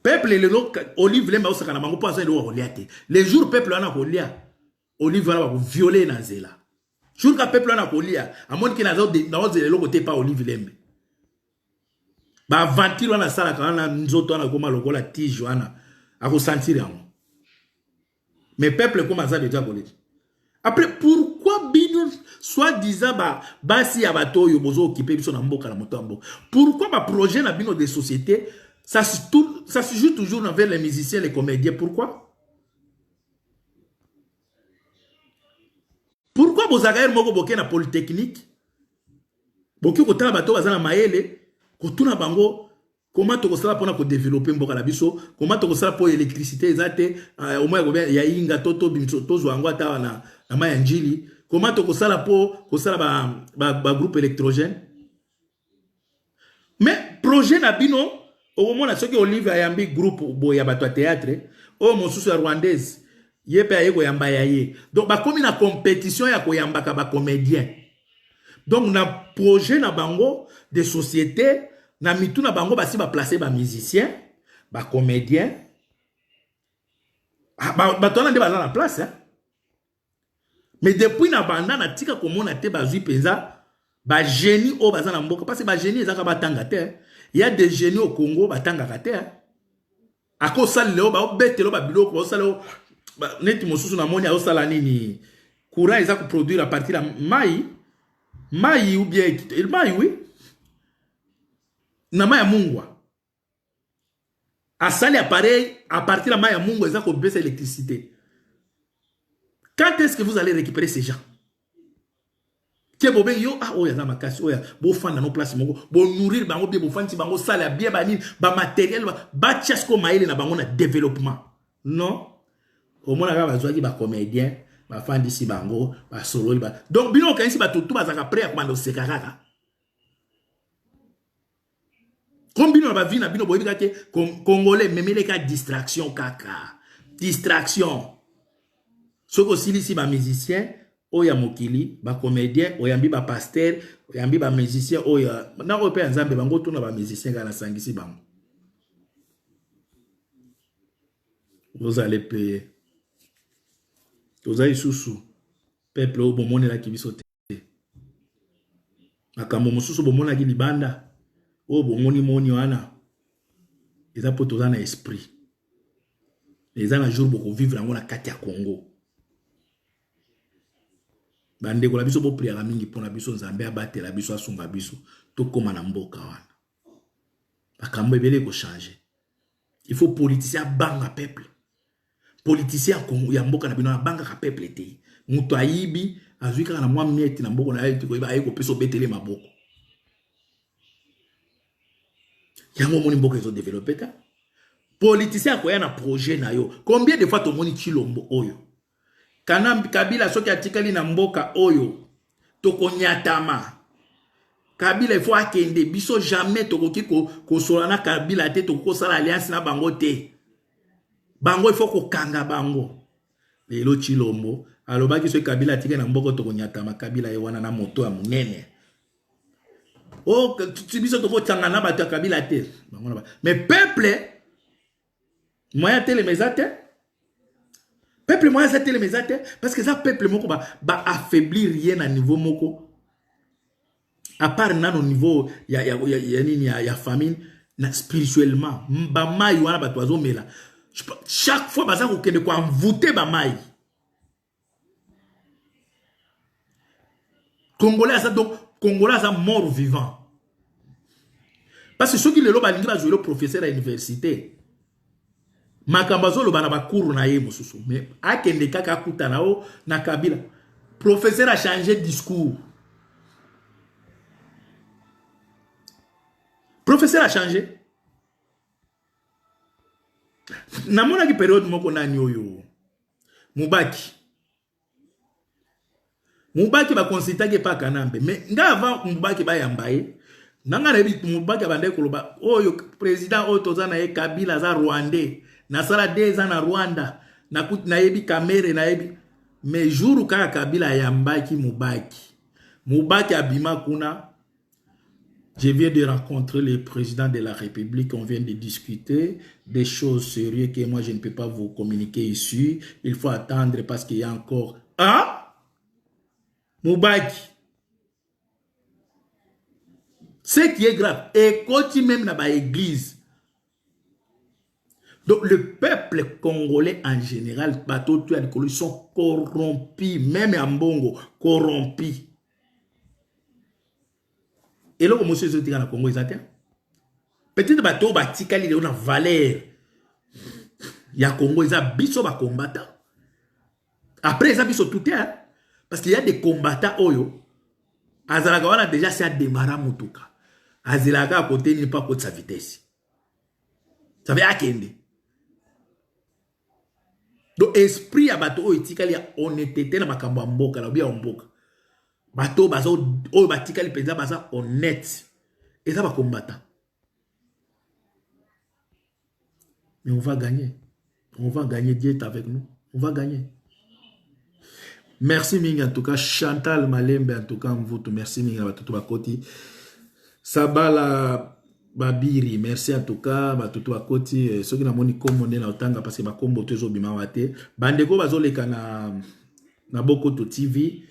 Peuple le lo olive lemba osaka na bango pour ça ne lo oliati. Les jours peuple ana kolia olive va violer na zela. Jour ka peuple ana kolia amoni ki na zo le lo côté pas olive lembe. Ba ventilo na sala kana nzoto ana koma lokola tige wana ako sentir yango. Mais peuple comme ça déjà bolé. Après pourquoi bino soi-disant basi ya bato yo bozo occupé biso na mboka na motambo. Pourquoi ba projet na bino de société ça se joue toujours envers les musiciens, les comédiens. Pourquoi? Pourquoi vous avez moko boké na polytechnique? Boké ko tala bato bazana maele ko tuna bango comment to ko sala pona ko développer mboka na biso, comment to ko sala pour électricité ezate au moins ya inga toto bimso tozo angwa ta na mayanjili, comment to ko sala pour ko sala ba groupe électrogène. Mais projet na bino au moment où Olive Ayambi groupe boya bato théâtre, oh mon sous rwandaise, yepe ayeko yamba yaye. Donc ba komi na compétition ya ko yamba ka ba comédien. Donc na projet na bango de société na mitu na bango basi ba placer ba musicien, ba comédien. Ba tona de ba na place hein. Mais depuis na banda na tika komona te ba zui penza ba génie au bazana mboka parce que ba génie ezaka batanga te. Il y a des génies au Congo batanga te. A ko sala leo ba obetelo ba biloko ba sala neti mosusu na moni a sala nini courant ezaka produire à partir de mai ou bien mai oui na mai ya mungwa. A sali appareil à partir de mai ya mungwa ezaka baisse l'électricité. Quand est-ce que vous allez récupérer ces gens? Que bobe yo oya na makasi oya bo fanda no place moko bo nourrir bango bien bo fanti bango sala bien bani ba matériel ba chesko maile na bango na développement. Non. Au moins là ba zwaki ba comédien ba fandi si bango ba solo ba. Donc bino kan si ba tout ba zaka prêt à komando sekaka. Comme bino ba vie na bino boyebi ka ke congolais memele ka distraction kaka. Distraction. Soko sili si ba musicien oya mokili ba comédien oyambi ba pasteur oyambi ba musicien oya na ko pe nzambe bango tuna ba musicien kana sangisi bango. Vous allez payer. Vous allez sous peuple au bomone la kibiso te. Makambo mosusu bomona ki libanda o bomoni moni wana eza poto na esprit. Les ans un jour beaucoup vivre en kati ya Congo. Bande ko la biso bo prière mingi pona biso nzambe abate la biso asunga biso to koma na mboka wana. Bakambo ebele ko changer. Il faut politicien banga peuple. Politicien Congo ya mboka na bino na banga ka peuple te. Muto ayibi azuika na mwa mieti na mboka na ayi ko iba ayi ko peso betele maboko. Yango moni mboka ezo développer ta. Politicien ko ya na projet na yo. Combien de fois to moni Chilombo oyo? Kanambi Kabila soki atikali na mboka oyo toko nyatama. Kabila il faut akende biso jamais tokoki ko solana Kabila te toko sala alliance na bango te. Bango il faut ko kanga bango. Lelo Chilombo alobaki soki Kabila atikali na mboka toko nyatama Kabila ye wana na moto ya munene. Oh biso toko tanga na bato ya Kabila te. Bango na mais peuple moya tele mezate peuple moyen ça télé mesate parce que ça peuple moko ba affaiblir rien à niveau moko à part na au niveau ya famine na spirituellement ba mai wana ba toazo mela chaque fois baza ko kende ko envoûter ba mai congolais ça donc congolais ça mort vivant parce que ceux qui le lo ba lingi ba jouer le professeur à l'université Makambazo lo bana bakuru na ye mosusu mais akende kaka kuta na o na Kabila professeur a changé discours professeur a changé na mona ki période moko nani oyo Mubaki ba consulta ke pa Kanambe mais nga avant Mubaki ba yambaye nanga rebi Mubaki abande koloba oyo président oyo tozana ye Kabila za Rwandais na sala 2 ans na Rwanda na kuti na yebi kamere na yebi mais jour kaka Kabila yambaki Mubaki abima kuna je viens de rencontrer le président de la République, on vient de discuter des choses sérieuses que moi je ne peux pas vous communiquer ici, il faut attendre parce qu'il y a encore Mubaki ce qui est grave et quand même na ba église. Donc le peuple congolais en général, ils sont corrompus, même en Bongo, corrompus. Et là, comment c'est que le Congo est peut-être bateau batikali il y a une valeur. Il y a Congo, ils ont biso ba combattant. Après ils ont biso tout parce qu'il y a des combattants oyo. Azalaka wana déjà c'est à démarrer mutuka. Azalaka à côté n'est pas contre sa vitesse. Ça veut akende. Donc esprit à bateau itikali ya honnêteté na makambo mboka na bia mboka. Bateau bazo o batikali penza baza honnête. Et ça va combattre. Mais on va gagner. On va gagner, Dieu est avec nous. On va gagner. Merci Ming en tout cas Chantal Malembe en tout cas mvuto merci Ming batutu bakoti. Sabala Babiri, merci en tout cas, batutu akoti, ceux qui na moni kombo na otanga parce que ba kombo tezo bima wate. Bandeko bazoleka na Bokoto TV,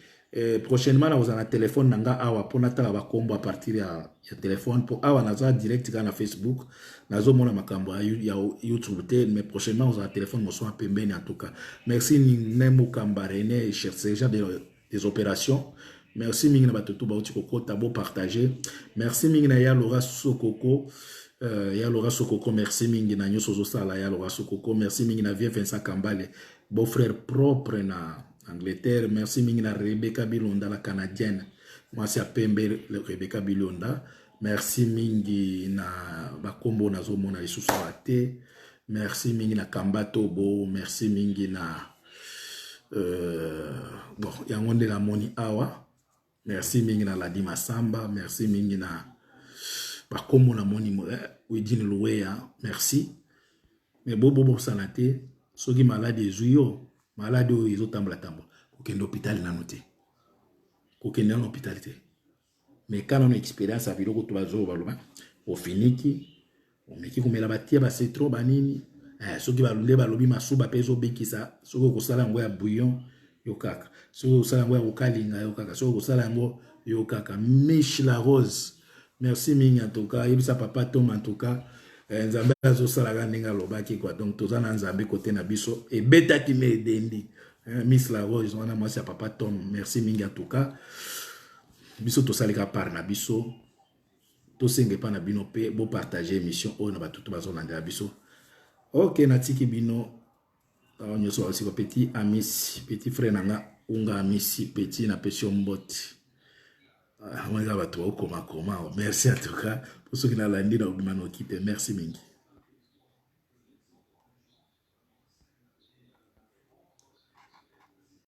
Prochainement, vous avez un téléphone nanga awa pour natala ba combo à partir ya téléphone pour awa naza direct na Facebook nazo mona makambo ya YouTube mais prochainement vous avez un téléphone mo so pembeni en tout cas. Merci Nemo Kambarene chercheur des opérations. Merci mingi na batutu ba uti koko tabo partager. Merci mingi na ya Laura Sokoko. Ya Laura Sokoko, merci mingi na nyoso zo sala ya Laura Sokoko. Merci mingi na Vieux Vincent Kambale, beau-frère propre na Angleterre. Merci mingi na Rebecca Bilonda, la Canadienne. Moi c'est à Pembe, Rebecca Bilonda. Merci mingi na bakombo na zo mona lisusu ate. Merci mingi na Kambato Bo. Merci mingi na bon, yangonde la moni awa. Merci mingi na Ladima Samba. Merci mingi na bakombo na moni Wedine Louea. Merci. Mais bobo sanate. Soki malade ezuyo. Malade o izo tambla tambo. Kokende hôpital na noté. Kokende na hôpital te. Mais quand on a expérience à biloko to bazo baloma, au finiki, on meki komela batia ba c'est trop banini. Soki balunde balobi masuba pezo bekisa, soki kosala ngo ya bouillon yo kaka. Soki kosala ngo ya kokalinga yo kaka. Soki kosala ngo yo kaka. Miche la rose. Merci mingi en tout cas. Yebisa papa Tom en tout cas. Nzambe azo sala ga ninga lobaki quoi. Donc toza na nzambe côté na biso et beta ki me dendi. Miss la rose wana moi c'est papa Tom. Merci mingi en tout cas. Biso to salika par na biso. To senge pa na bino pe bo partager émission o na batutu bazo na biso. OK na tiki bino. On so aussi petit ami, petit frère nanga unga amisi petit na pesio mboti. Merci en tout cas pour ceux qui n'ont pas l'andi dans le Merci mingi.